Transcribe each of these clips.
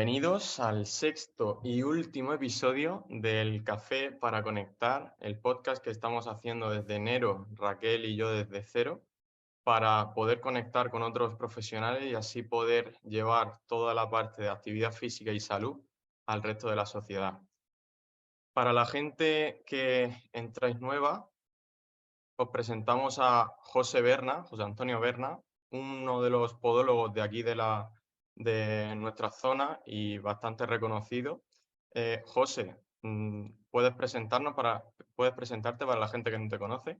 Bienvenidos al sexto y último episodio del Café para Conectar, el podcast que estamos haciendo desde enero, Raquel y yo desde cero, para poder conectar con otros profesionales y así poder llevar toda la parte de actividad física y salud al resto de la sociedad. Para la gente que entráis nueva, os presentamos a José Antonio Berna, uno de los podólogos de aquí de nuestra zona y bastante reconocido. José, ¿puedes presentarte para la gente que no te conoce?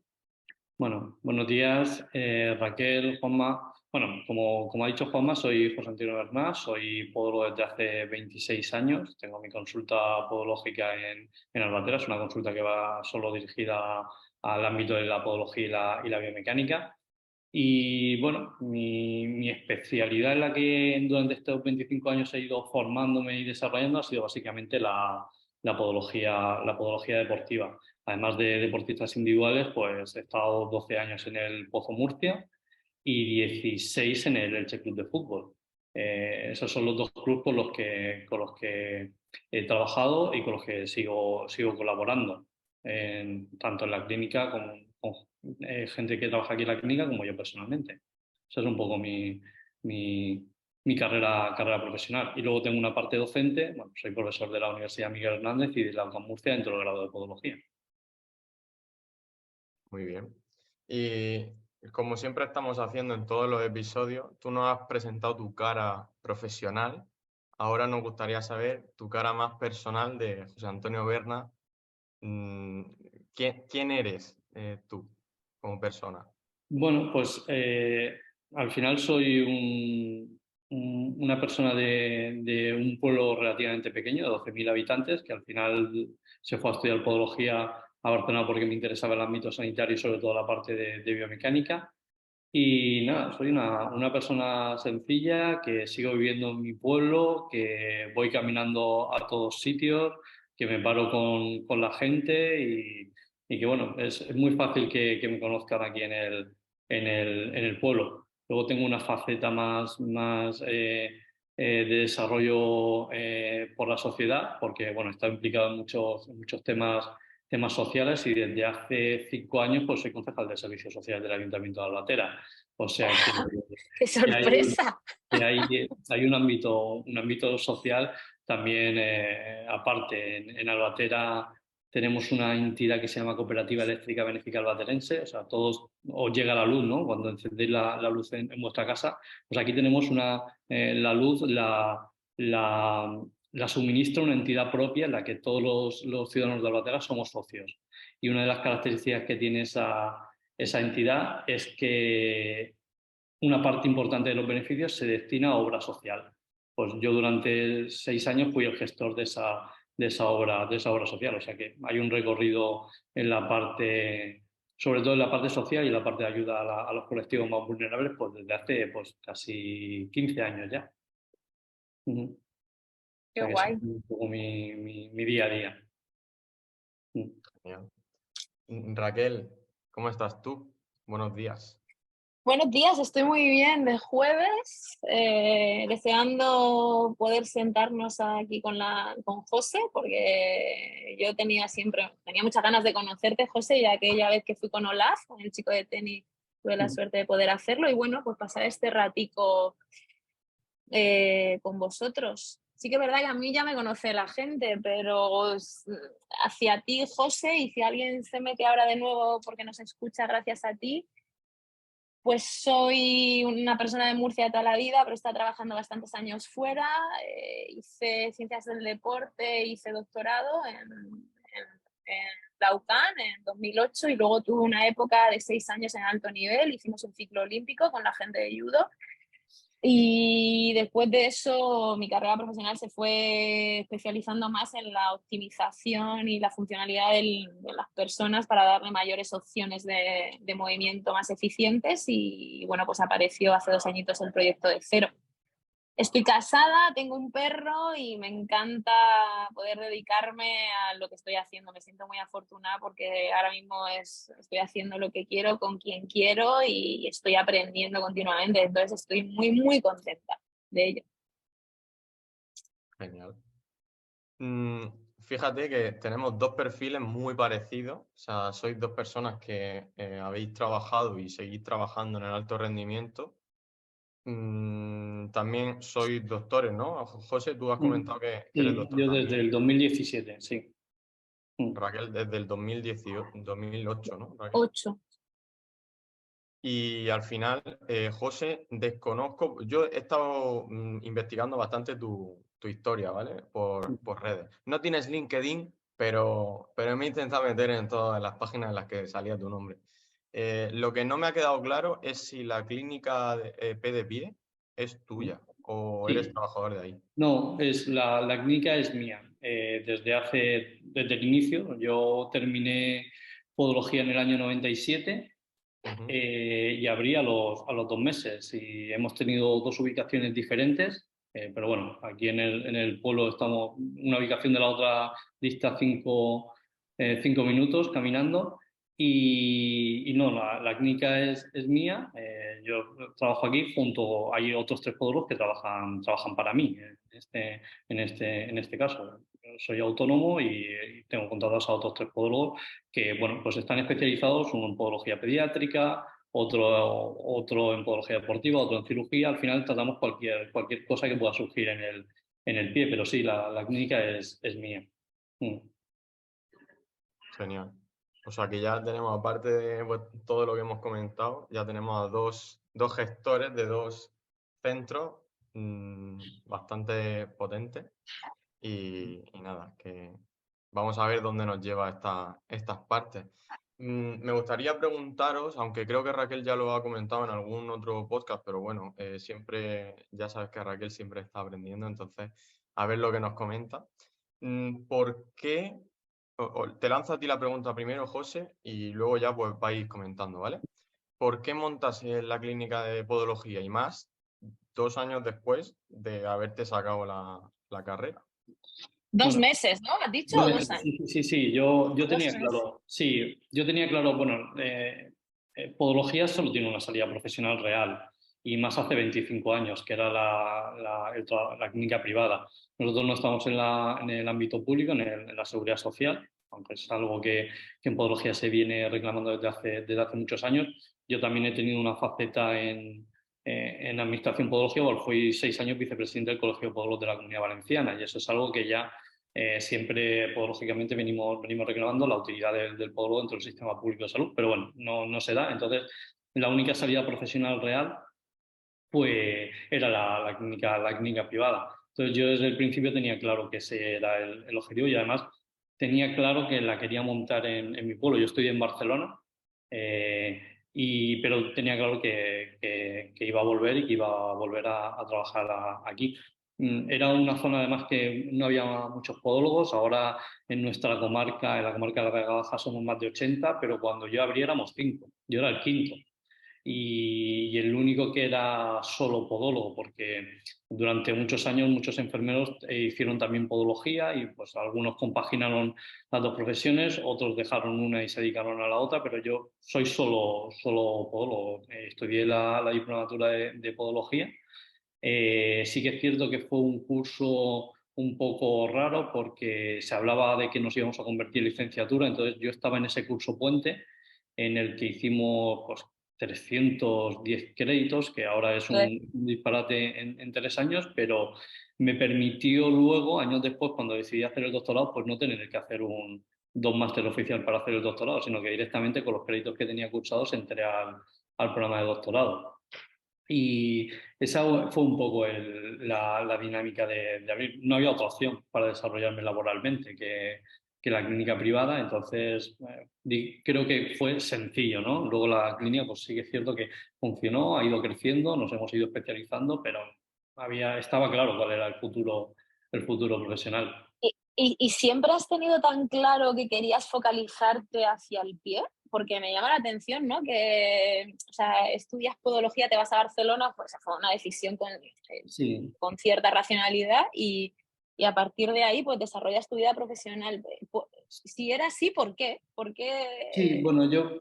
Bueno, buenos días, Raquel, Juanma. Bueno, como ha dicho Juanma, soy José Antonio Bernás, soy podólogo desde hace 26 años. Tengo mi consulta podológica en Albatera, es una consulta que va solo dirigida al ámbito de la podología y la biomecánica. Y bueno, mi especialidad en la que durante estos 25 años he ido formándome y desarrollando ha sido básicamente la podología deportiva. Además de deportistas individuales, pues he estado 12 años en el Pozo Murcia y 16 en el Elche Club de Fútbol. Esos son los dos clubes con los que he trabajado y con los que sigo colaborando, tanto en la clínica como con gente que trabaja aquí en la clínica como yo personalmente. Esa es un poco mi, mi carrera profesional. Y luego tengo una parte docente. Bueno, soy profesor de la Universidad Miguel Hernández y de la UCAM Murcia dentro del grado de Podología. Muy bien. Y como siempre estamos haciendo en todos los episodios, tú nos has presentado tu cara profesional. Ahora nos gustaría saber tu cara más personal de José Antonio Berna. Mm, ¿Quién eres tú como persona? Bueno, pues al final soy una persona de un pueblo relativamente pequeño, de 12.000 habitantes, que al final se fue a estudiar podología a Barcelona porque me interesaba el ámbito sanitario y sobre todo la parte de biomecánica. Y nada, soy una persona sencilla que sigo viviendo en mi pueblo, que voy caminando a todos sitios, que me paro con la gente y que bueno, es muy fácil que me conozcan aquí en el pueblo. Luego tengo una faceta más de desarrollo por la sociedad, porque bueno, he estado implicado en muchos temas sociales y desde hace 5 años pues soy concejal de Servicios Sociales del Ayuntamiento de Albatera. O sea ¡Qué que hay, sorpresa! hay un ámbito social también aparte. En Albatera tenemos una entidad que se llama Cooperativa Eléctrica Benéfica Albaterense, o sea, todos os llega la luz, ¿no? Cuando encendéis la luz en vuestra casa, pues aquí tenemos la luz, la suministra una entidad propia en la que todos los ciudadanos de Albatera somos socios. Y una de las características que tiene esa entidad es que una parte importante de los beneficios se destina a obra social. Pues yo durante 6 años fui el gestor de esa obra social, o sea que hay un recorrido en la parte, sobre todo en la parte social y en la parte de ayuda a los colectivos más vulnerables, pues desde hace pues, casi 15 años ya. O ¡Qué sea que ese es guay! un poco mi día a día. Genial. Raquel, ¿cómo estás tú? Buenos días. Buenos días, estoy muy bien de jueves, deseando poder sentarnos aquí con José, porque yo tenía muchas ganas de conocerte, José, y aquella vez que fui con Olaf, con el chico de tenis, tuve la suerte de poder hacerlo y bueno, pues pasar este ratico con vosotros. Sí que es verdad que a mí ya me conoce la gente, pero hacia ti, José, y si alguien se mete ahora de nuevo porque nos escucha gracias a ti, pues soy una persona de Murcia de toda la vida, pero está trabajando bastantes años fuera. Hice ciencias del deporte, hice doctorado en la UCAN en 2008 y luego tuve una época de 6 años en alto nivel. Hicimos un ciclo olímpico con la gente de judo. Y después de eso, mi carrera profesional se fue especializando más en la optimización y la funcionalidad de las personas para darle mayores opciones de movimiento más eficientes. Y bueno, pues apareció hace 2 añitos el proyecto de Cero. Estoy casada, tengo un perro y me encanta poder dedicarme a lo que estoy haciendo. Me siento muy afortunada porque ahora mismo estoy haciendo lo que quiero con quien quiero y estoy aprendiendo continuamente. Entonces estoy muy, muy contenta de ello. Genial. Mm, Fíjate que tenemos dos perfiles muy parecidos, o sea, sois dos personas que habéis trabajado y seguís trabajando en el alto rendimiento. También sois doctores, ¿no? José, tú has Mm, comentado que eres Sí, doctor yo desde también. el 2017, sí. Raquel desde el 2018, 2008, ¿no, Raquel? 8. Y al final, José, desconozco, yo he estado investigando bastante tu historia, ¿vale? Por redes. No tienes LinkedIn, pero me he intentado meter en todas las páginas en las que salía tu nombre. Lo que no me ha quedado claro es si la clínica de, P de Pie es tuya o eres Sí, trabajador de ahí. no, la clínica es mía. Desde el inicio, yo terminé podología en el año 97 Ujú. y abrí a los 2 meses. Y hemos tenido dos ubicaciones diferentes, pero bueno, aquí en el pueblo estamos, una ubicación de la otra dista 5 minutos caminando. Y no, la clínica es mía. Yo trabajo aquí junto, hay otros 3 podólogos que trabajan para mí en este caso. Yo soy autónomo y tengo contratados a otros 3 podólogos que, bueno, pues están especializados, uno en podología pediátrica, otro en podología deportiva, otro en cirugía. Al final tratamos cualquier cosa que pueda surgir en el pie, pero sí, la clínica es mía. Mm. Genial. O sea que ya tenemos, aparte de pues, todo lo que hemos comentado, ya tenemos a dos gestores de dos centros bastante potentes. Y nada, que vamos a ver dónde nos lleva estas partes. Me gustaría preguntaros, aunque creo que Raquel ya lo ha comentado en algún otro podcast, pero bueno, siempre, ya sabes que Raquel siempre está aprendiendo, entonces a ver lo que nos comenta. ¿Por qué? Te lanzo a ti la pregunta primero, José, y luego ya pues vais comentando, ¿vale? ¿Por qué montas la clínica de podología y más 2 años después de haberte sacado la carrera? 2 meses, ¿no? ¿Has dicho? ¿O 2 años? Sí, sí, sí, yo Dos tenía meses. claro, sí, yo tenía claro, bueno, podología solo tiene una salida profesional real y más hace 25 años, que era la clínica privada. Nosotros no estamos en el ámbito público, en la seguridad social, aunque es algo que en podología se viene reclamando desde hace muchos años. Yo también he tenido una faceta en administración podología, fui 6 años vicepresidente del Colegio de Podólogos de la Comunidad Valenciana y eso es algo que ya siempre, podológicamente, venimos reclamando la utilidad del podólogo dentro del sistema público de salud, pero bueno, no se da. Entonces, la única salida profesional real pues, era la clínica privada. Entonces, yo desde el principio tenía claro que ese era el objetivo y además tenía claro que la quería montar en mi pueblo. Yo estoy en Barcelona, pero tenía claro que iba a volver y que iba a volver a trabajar aquí. Era una zona además que no había muchos podólogos. Ahora en nuestra comarca, en la comarca de la Vega Baja, somos más de 80, pero cuando yo abrí éramos 5. Yo era el quinto y el único que era solo podólogo, porque durante muchos años muchos enfermeros hicieron también podología y pues algunos compaginaron las dos profesiones, otros dejaron una y se dedicaron a la otra, pero yo soy solo podólogo. Estudié la diplomatura de podología. Sí que es cierto que fue un curso un poco raro porque se hablaba de que nos íbamos a convertir en licenciatura, entonces yo estaba en ese curso puente en el que hicimos pues, 310 créditos, que ahora es Joder. un disparate en 3 años, pero me permitió luego, años después, cuando decidí hacer el doctorado, pues no tener que hacer dos máster oficial para hacer el doctorado, sino que directamente con los créditos que tenía cursados entré al programa de doctorado. Y esa fue un poco la dinámica de abrir. No había otra opción para desarrollarme laboralmente que la clínica privada, entonces creo que fue sencillo, ¿no? Luego la clínica, pues sí que es cierto que funcionó, ha ido creciendo, nos hemos ido especializando, pero estaba claro cuál era el futuro profesional. ¿Y siempre has tenido tan claro que querías focalizarte hacia el pie? Porque me llama la atención, ¿no? Que, o sea, estudias podología, te vas a Barcelona, pues fue una decisión Sí. con cierta racionalidad y a partir de ahí, pues desarrollas tu vida profesional. Si era así, ¿por qué? ¿Por Sí, qué? bueno, yo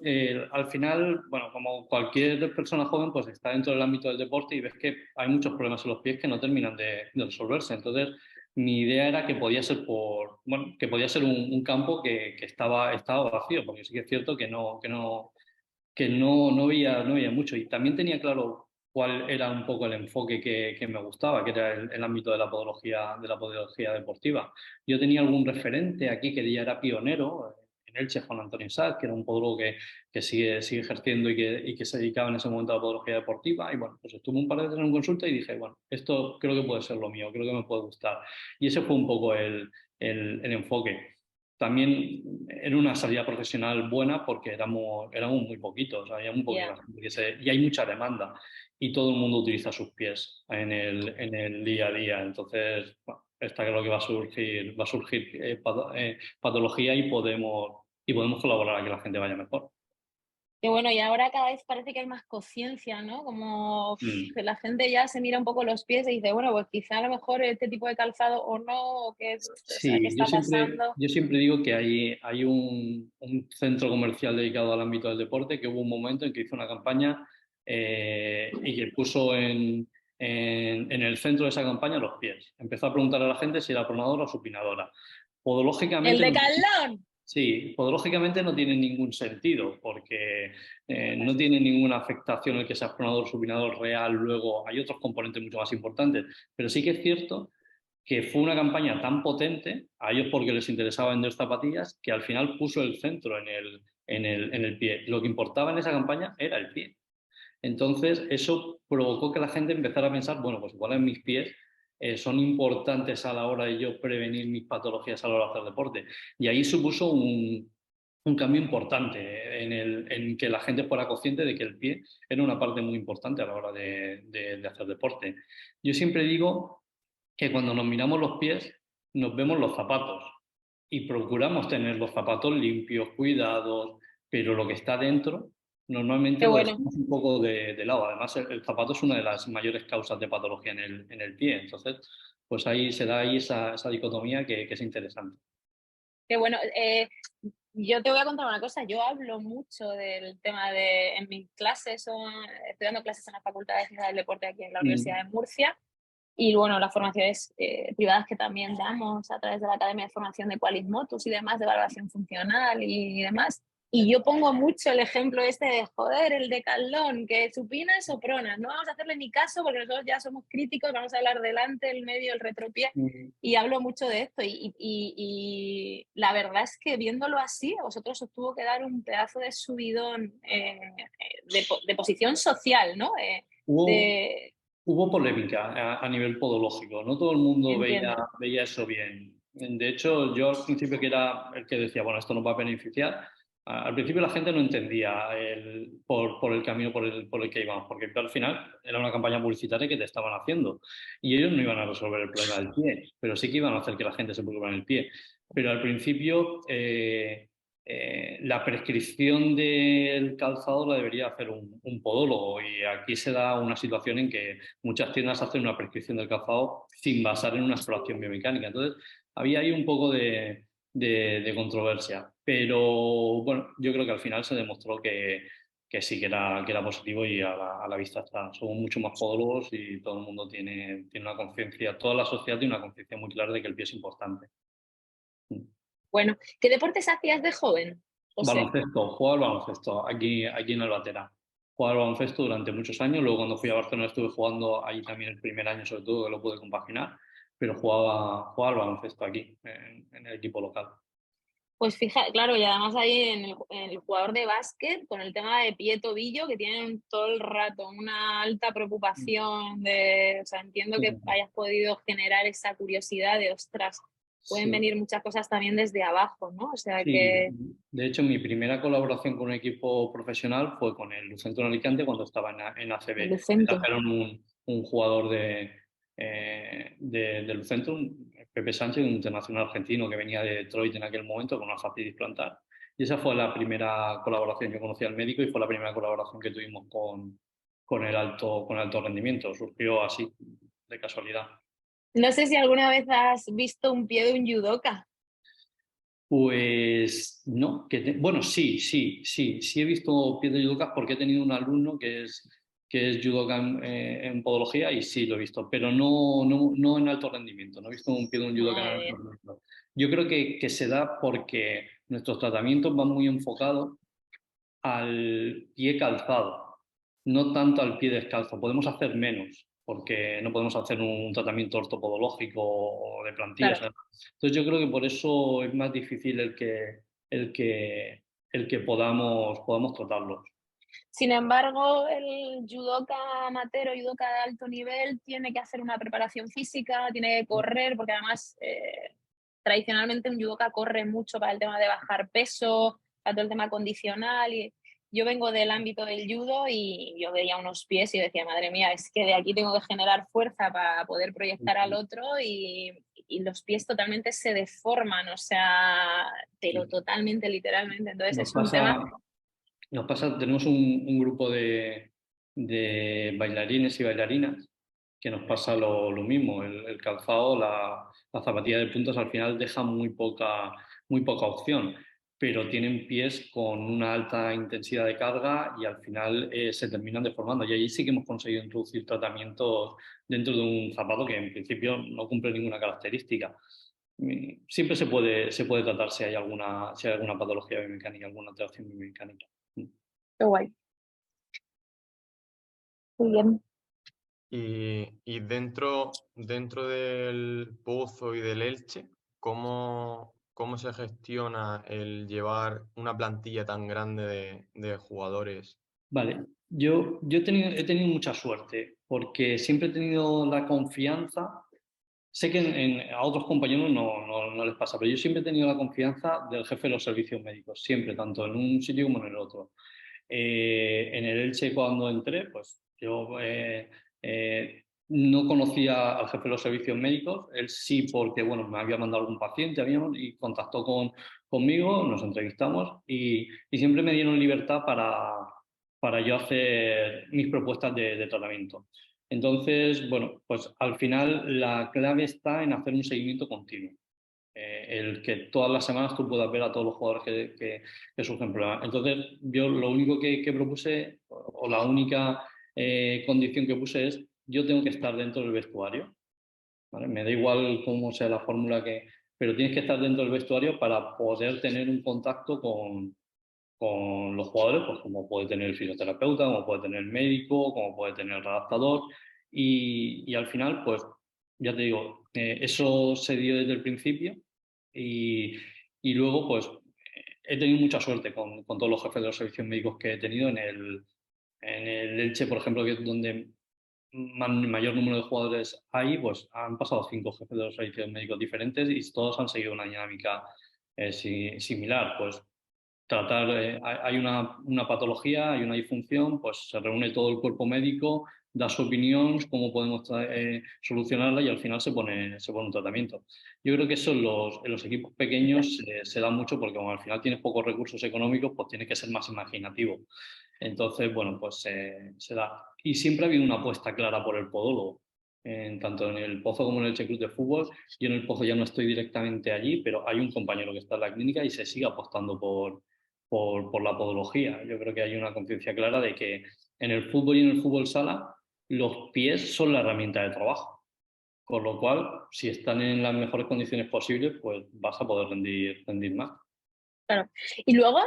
al final, bueno, como cualquier persona joven, pues está dentro del ámbito del deporte y ves que hay muchos problemas en los pies que no terminan de resolverse. Entonces, mi idea era que podía ser que podía ser un campo que estaba vacío, porque sí que es cierto que no veía mucho. Y también tenía claro cuál era un poco el enfoque que me gustaba, que era el ámbito de la podología deportiva. Yo tenía algún referente aquí que ya era pionero, en Elche, Juan Antonio Sá, que era un podólogo que sigue ejerciendo y que se dedicaba en ese momento a la podología deportiva. Y bueno, pues estuve un par de veces en consulta y dije, bueno, esto creo que puede ser lo mío, creo que me puede gustar. Y ese fue un poco el enfoque. También era una salida profesional buena porque éramos muy poquitos, había muy Ya. poquita gente y hay mucha demanda y todo el mundo utiliza sus pies en el día a día. Entonces, bueno, está claro que va a surgir patología y podemos colaborar a que la gente vaya mejor. Que bueno, y ahora cada vez parece que hay más conciencia, ¿no? Como Mm. que la gente ya se mira un poco los pies y dice, bueno, pues quizá a lo mejor este tipo de calzado o no, o o sea, ¿qué Sí, está pasando? yo siempre digo que hay un centro comercial dedicado al ámbito del deporte que hubo un momento en que hizo una campaña y que puso en el centro de esa campaña los pies. Empezó a preguntar a la gente si era pronadora o supinadora. El Podológicamente no, Decathlon. sí, podológicamente no tiene ningún sentido porque no tiene ninguna afectación el que seas pronador o supinador real. Luego hay otros componentes mucho más importantes, pero sí que es cierto que fue una campaña tan potente, a ellos porque les interesaba vender zapatillas, que al final puso el centro en el pie. Lo que importaba en esa campaña era el pie. Entonces, eso provocó que la gente empezara a pensar, bueno, pues igual en mis pies son importantes a la hora de yo prevenir mis patologías a la hora de hacer deporte. Y ahí supuso un cambio importante en que la gente fuera consciente de que el pie era una parte muy importante a la hora de hacer deporte. Yo siempre digo que cuando nos miramos los pies nos vemos los zapatos y procuramos tener los zapatos limpios, cuidados, pero lo que está dentro normalmente Qué lo bueno. dejamos un poco de lado. Además, el zapato es una de las mayores causas de patología en el pie. Entonces, pues ahí se da ahí esa dicotomía que es interesante. Qué bueno. Yo te voy a contar una cosa. Yo hablo mucho del tema en mis clases, estoy dando clases en la Facultad de Ciencias del Deporte aquí en la Universidad Mm. de Murcia. Y bueno, las formaciones privadas que también damos a través de la Academia de Formación de Qualis Motus y demás, de evaluación funcional y demás. Y yo pongo mucho el ejemplo este de, joder, el decalón, que supinas o pronas. No vamos a hacerle ni caso porque nosotros ya somos críticos, vamos a hablar delante, el medio, el retropié. Mm. Y hablo mucho de esto. Y la verdad es que viéndolo así, a vosotros os tuvo que dar un pedazo de subidón de posición social, ¿no? Hubo, De, Hubo polémica a nivel podológico, no todo el mundo entiendo. veía eso bien. De hecho, yo al principio que era el que decía, bueno, esto nos va a beneficiar, al principio la gente no entendía por el camino por el que íbamos, porque al final era una campaña publicitaria que te estaban haciendo y ellos no iban a resolver el problema del pie, pero sí que iban a hacer que la gente se preocupara en el pie. Pero al principio la prescripción del calzado la debería hacer un podólogo y aquí se da una situación en que muchas tiendas hacen una prescripción del calzado sin basar en una exploración biomecánica. Entonces, había ahí un poco de controversia, pero bueno, yo creo que al final se demostró que sí, que era positivo y a la vista está. Somos mucho más podólogos y todo el mundo tiene una conciencia, toda la sociedad tiene una conciencia muy clara de que el pie es importante. Bueno, ¿qué deportes hacías de joven, José? Baloncesto, jugaba al baloncesto aquí en Albatera. Jugaba al baloncesto durante muchos años, luego cuando fui a Barcelona estuve jugando ahí también el primer año, sobre todo que lo pude compaginar, pero jugaba al baloncesto aquí, en el equipo local. Pues fija, claro, y además ahí en el jugador de básquet, con el tema de pie-tobillo, que tienen todo el rato una alta preocupación o sea, entiendo que Sí. hayas podido generar esa curiosidad de, ostras, pueden Sí. venir muchas cosas también desde abajo, ¿no? O sea Sí, que de hecho mi primera colaboración con un equipo profesional fue con el Lucentro en Alicante cuando estaba en el ACB. Me Lucento. trajeron un jugador de Lucentro, Pepe Sánchez, un internacional argentino que venía de Detroit en aquel momento con una fascitis plantar. Y esa fue la primera colaboración. Yo conocí al médico y fue la primera colaboración que tuvimos con el alto rendimiento. Surgió así, de casualidad. No sé si alguna vez has visto un pie de un judoka. Pues no, bueno, sí he visto pies de judokas porque he tenido un alumno que es que es judoka en podología, y sí lo he visto, pero no en alto rendimiento, no he visto un pie de un judoka en Muy alto bien. rendimiento. Yo creo que se da porque nuestros tratamientos van muy enfocados al pie calzado, no tanto al pie descalzo. Podemos hacer menos, porque no podemos hacer un tratamiento ortopodológico o de plantillas. Claro. Entonces yo creo que por eso es más difícil el que, el que podamos tratarlos. Sin embargo, el judoka amateur o judoka de alto nivel tiene que hacer una preparación física, tiene que correr, porque además tradicionalmente un judoka corre mucho para el tema de bajar peso, para todo el tema condicional. Y yo vengo del ámbito del judo y yo veía unos pies y decía, madre mía, es que de aquí tengo que generar fuerza para poder proyectar al otro y los pies totalmente se deforman, o sea, pero totalmente, literalmente. Entonces Nos es un tema. pasa, tenemos un grupo de bailarines y bailarinas que nos pasa lo mismo. El calzado, la zapatilla de puntas al final deja muy poca opción, pero tienen pies con una alta intensidad de carga y al final se terminan deformando. Y allí sí que hemos conseguido introducir tratamientos dentro de un zapato que en principio no cumple ninguna característica. Siempre se puede tratar si hay alguna patología biomecánica, alguna alteración biomecánica. Qué guay. Muy bien. Y dentro del Pozo y del Elche, ¿cómo se gestiona el llevar una plantilla tan grande de jugadores? Vale, yo he tenido mucha suerte porque siempre he tenido la confianza. Sé que a otros compañeros no les pasa, pero yo siempre he tenido la confianza del jefe de los servicios médicos, siempre, tanto en un sitio como en el otro. En el Elche cuando entré, pues yo no conocía al jefe de los servicios médicos, él sí porque bueno, me había mandado algún paciente y contactó conmigo, nos entrevistamos y siempre me dieron libertad para yo hacer mis propuestas de tratamiento. Entonces, bueno, pues al final la clave está en hacer un seguimiento continuo. El que todas las semanas tú puedas ver a todos los jugadores que surgen problemas. Entonces, yo lo único que propuse, o la única condición que puse es, yo tengo que estar dentro del vestuario, ¿vale? Me da igual cómo sea la fórmula pero tienes que estar dentro del vestuario para poder tener un contacto con los jugadores, pues como puede tener el fisioterapeuta, como puede tener el médico, como puede tener el redactador, y al final, pues ya te digo, eso se dio desde el principio y, y luego, pues he tenido mucha suerte con todos los jefes de los servicios médicos que he tenido en el Elche, por ejemplo, que es donde mayor número de jugadores hay, pues han pasado 5 jefes de los servicios médicos diferentes y todos han seguido una dinámica similar. Pues tratar, hay una patología, hay una disfunción, pues se reúne todo el cuerpo médico, da su opinión, cómo podemos solucionarla y al final se pone un tratamiento. Yo creo que eso en los equipos pequeños se da mucho porque como al final tienes pocos recursos económicos, pues tienes que ser más imaginativo. Entonces, bueno, pues se da. Y siempre ha habido una apuesta clara por el podólogo. Tanto en el Pozo como en el Elche Club de Fútbol. Yo en el Pozo ya no estoy directamente allí, pero hay un compañero que está en la clínica y se sigue apostando por la podología. Yo creo que hay una conciencia clara de que en el fútbol y en el fútbol sala los pies son la herramienta de trabajo. Con lo cual, si están en las mejores condiciones posibles, pues vas a poder rendir más. Claro. Y luego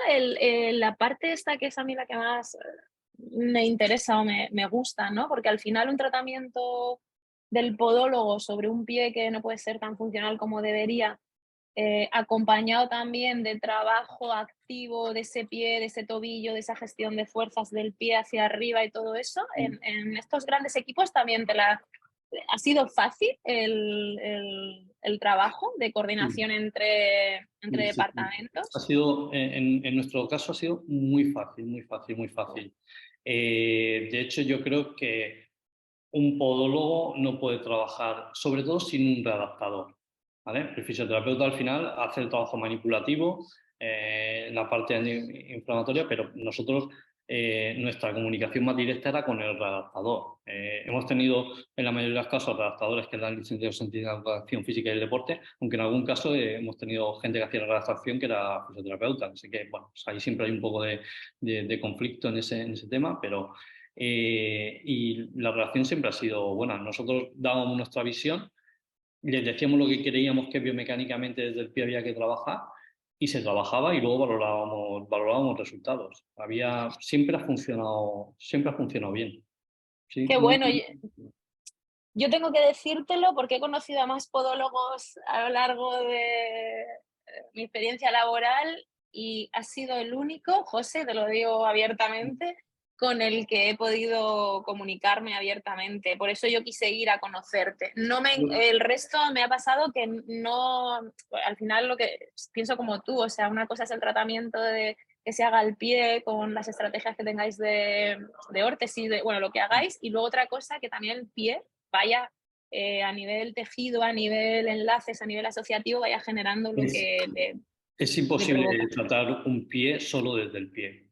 la parte esta que es a mí la que más me interesa o me gusta, ¿no? Porque al final un tratamiento del podólogo sobre un pie que no puede ser tan funcional como debería, acompañado también de trabajo activo de ese pie, de ese tobillo, de esa gestión de fuerzas del pie hacia arriba y todo eso, en estos grandes equipos también ¿ha sido fácil el trabajo de Sí, coordinación entre sí, sí, sí. Ha departamentos? sido, en nuestro caso ha sido muy fácil, muy fácil, muy fácil. De hecho, yo creo que un podólogo no puede trabajar, sobre todo sin un readaptador, ¿vale? El fisioterapeuta al final hace el trabajo manipulativo, la parte inflamatoria, pero nosotros, nuestra comunicación más directa era con el readaptador. Hemos tenido en la mayoría de los casos redactadores que dan licenciados en educación física y el deporte, aunque en algún caso hemos tenido gente que hacía la redactación que era fisioterapeuta, así que bueno, pues ahí siempre hay un poco de conflicto en ese tema, pero y la relación siempre ha sido buena. Nosotros dábamos nuestra visión, les decíamos lo que creíamos que biomecánicamente desde el pie había que trabajar y se trabajaba y luego valorábamos resultados. Siempre ha funcionado bien. Sí, Qué no, bueno. Yo tengo que decírtelo porque he conocido a más podólogos a lo largo de mi experiencia laboral y has sido el único, José, te lo digo abiertamente, con el que he podido comunicarme abiertamente. Por eso yo quise ir a conocerte. El resto me ha pasado que no, al final lo que pienso como tú, o sea, una cosa es el tratamiento de que se haga al pie con las estrategias que tengáis de órtesis, bueno, lo que hagáis, y luego otra cosa que también el pie vaya a nivel tejido, a nivel enlaces, a nivel asociativo, vaya generando lo que es le imposible provoca. tratar un pie solo desde el pie.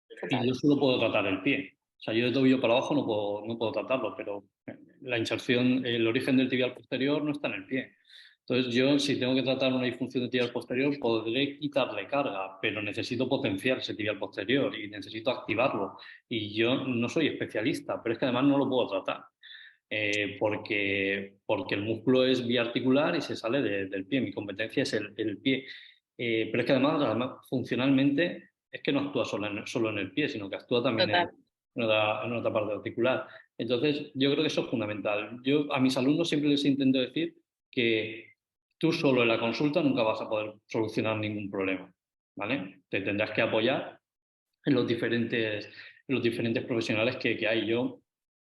Y Total. yo solo puedo tratar el pie. O sea, yo de tobillo para abajo no puedo tratarlo, pero la inserción, el origen del tibial posterior no está en el pie. Entonces yo, si tengo que tratar una disfunción de tibial posterior, podré quitarle carga, pero necesito potenciar ese tibial posterior y necesito activarlo. Y yo no soy especialista, pero es que además no lo puedo tratar. Porque el músculo es biarticular y se sale del pie. Mi competencia es el pie. Pero es que además, funcionalmente, es que no actúa solo en el pie, sino que actúa también Total. en otra parte articular. Entonces, yo creo que eso es fundamental. Yo a mis alumnos siempre les intento decir que tú solo en la consulta nunca vas a poder solucionar ningún problema, ¿vale? Te tendrás que apoyar en los diferentes profesionales que hay. Yo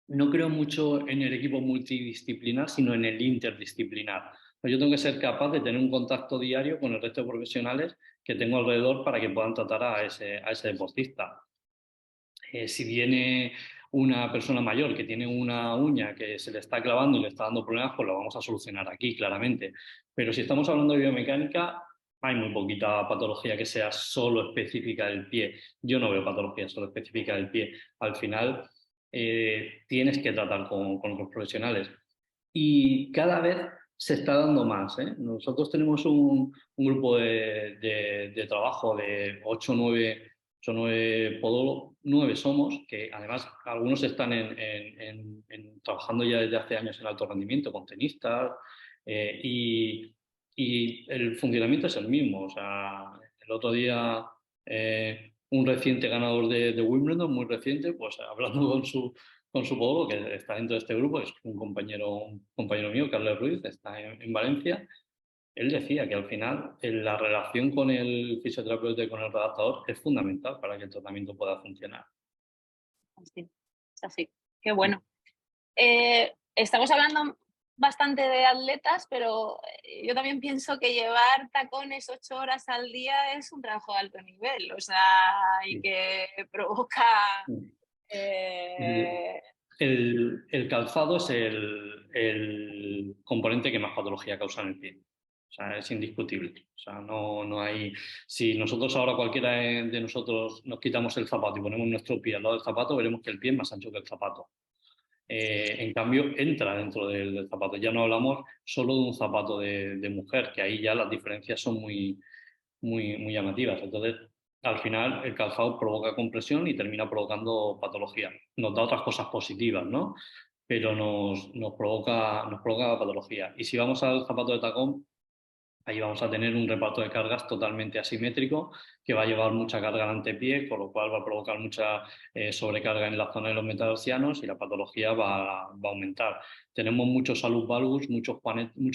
no creo mucho en el equipo multidisciplinar, sino en el interdisciplinar. Yo tengo que ser capaz de tener un contacto diario con el resto de profesionales que tengo alrededor para que puedan tratar a ese deportista. Si viene una persona mayor que tiene una uña que se le está clavando y le está dando problemas, pues lo vamos a solucionar aquí, claramente. Pero si estamos hablando de biomecánica, hay muy poquita patología que sea solo específica del pie. Yo no veo patología solo específica del pie. Al final, tienes que tratar con otros profesionales. Y cada vez se está dando más, ¿eh? Nosotros tenemos un grupo de trabajo de 8 o 9 podólogos, 9 somos, que además algunos están trabajando ya desde hace años en alto rendimiento, con tenistas, y el funcionamiento es el mismo. O sea, el otro día un reciente ganador de Wimbledon, muy reciente, pues hablando con su podólogo, que está dentro de este grupo, es un compañero mío, Carlos Ruiz, está en Valencia. Él decía que al final la relación con el fisioterapeuta y con el redactador es fundamental para que el tratamiento pueda funcionar. Así, es así. Qué bueno. Estamos hablando bastante de atletas, pero yo también pienso que llevar tacones 8 horas al día es un trabajo de alto nivel, o sea, y Sí. que provoca... El, eh, el calzado es el componente que más patología causa en el pie. O sea, es indiscutible. O sea, no hay. Si nosotros ahora cualquiera de nosotros nos quitamos el zapato y ponemos nuestro pie al lado del zapato, veremos que el pie es más ancho que el zapato. En cambio, entra dentro del zapato. Ya no hablamos solo de un zapato de mujer, que ahí ya las diferencias son muy, muy, muy llamativas. Entonces, al final, el calzado provoca compresión y termina provocando patología. Nos da otras cosas positivas, ¿no? Pero nos provoca patología. Y si vamos al zapato de tacón, ahí vamos a tener un reparto de cargas totalmente asimétrico que va a llevar mucha carga al antepié, con lo cual va a provocar mucha sobrecarga en la zona de los metatarsianos y la patología va a aumentar. Tenemos muchos salus valgus, muchos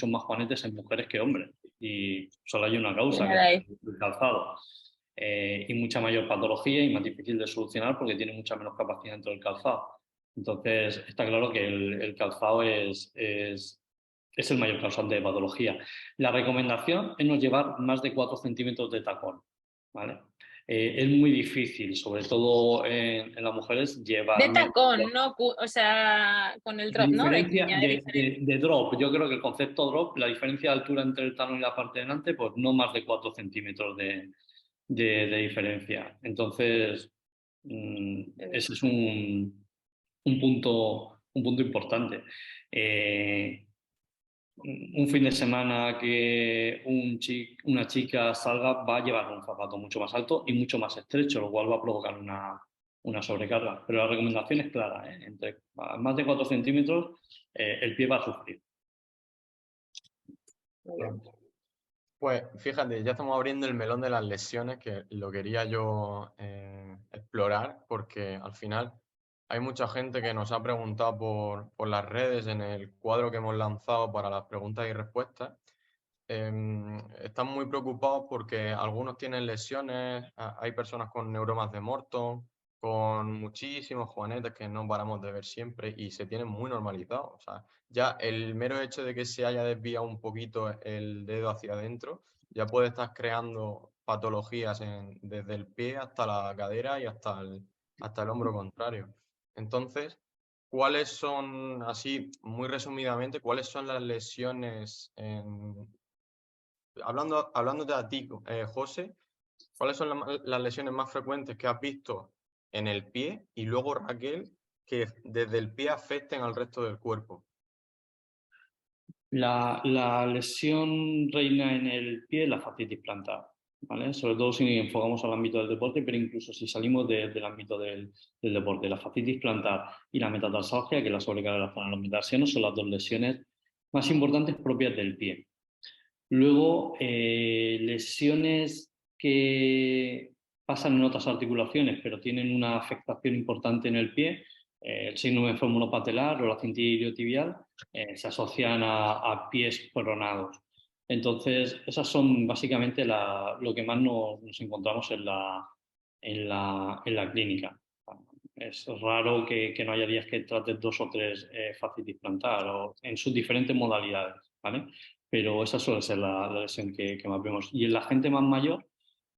más juanetes en mujeres que hombres y solo hay una causa, viene que de es ahí. el calzado. Y mucha mayor patología y más difícil de solucionar porque tiene mucha menos capacidad dentro del calzado. Entonces, está claro que el calzado es el mayor causante de patología. La recomendación es no llevar más de 4 centímetros de tacón, ¿vale? Es muy difícil, sobre todo en las mujeres, llevar De menos. tacón, ¿no? O sea, con el De drop, ¿no? De diferencia cuña, de diferencia. de drop, yo creo que el concepto drop, la diferencia de altura entre el talón y la parte de delante, pues no más de 4 centímetros de diferencia. Entonces, ese es un punto importante. Un fin de semana que una chica salga va a llevar un zapato mucho más alto y mucho más estrecho, lo cual va a provocar una sobrecarga. Pero la recomendación es clara, ¿eh? Entre más de 4 centímetros el pie va a sufrir. Bien. Pues fíjate, ya estamos abriendo el melón de las lesiones, que lo quería yo explorar, porque al final hay mucha gente que nos ha preguntado por las redes en el cuadro que hemos lanzado para las preguntas y respuestas. Están muy preocupados porque algunos tienen lesiones, hay personas con neuromas de Morton, con muchísimos juanetes que no paramos de ver siempre y se tienen muy normalizados. O sea, ya el mero hecho de que se haya desviado un poquito el dedo hacia adentro, ya puede estar creando patologías desde el pie hasta la cadera y hasta el hombro contrario. Entonces, ¿cuáles son, así muy resumidamente, cuáles son las lesiones hablándote a ti, José, ¿cuáles son las lesiones más frecuentes que has visto en el pie y luego, Raquel, que desde el pie afecten al resto del cuerpo? La lesión reina en el pie es la fascitis plantar, ¿vale? Sobre todo si enfocamos al ámbito del deporte, pero incluso si salimos del ámbito del deporte. La fascitis plantar y la metatarsalgia, que es la sobrecarga de la zona de los metatarsianos, son las dos lesiones más importantes propias del pie. Luego, lesiones que pasan en otras articulaciones, pero tienen una afectación importante en el pie, el síndrome femoro-patelar o la cintilla iliotibial, se asocian a pies pronados. Entonces, esas son básicamente lo que más nos encontramos en la clínica. Es raro que no haya días que trates 2 o 3 fascitis plantar o en sus diferentes modalidades, ¿vale? Pero esa suele ser la lesión que más vemos. Y en la gente más mayor,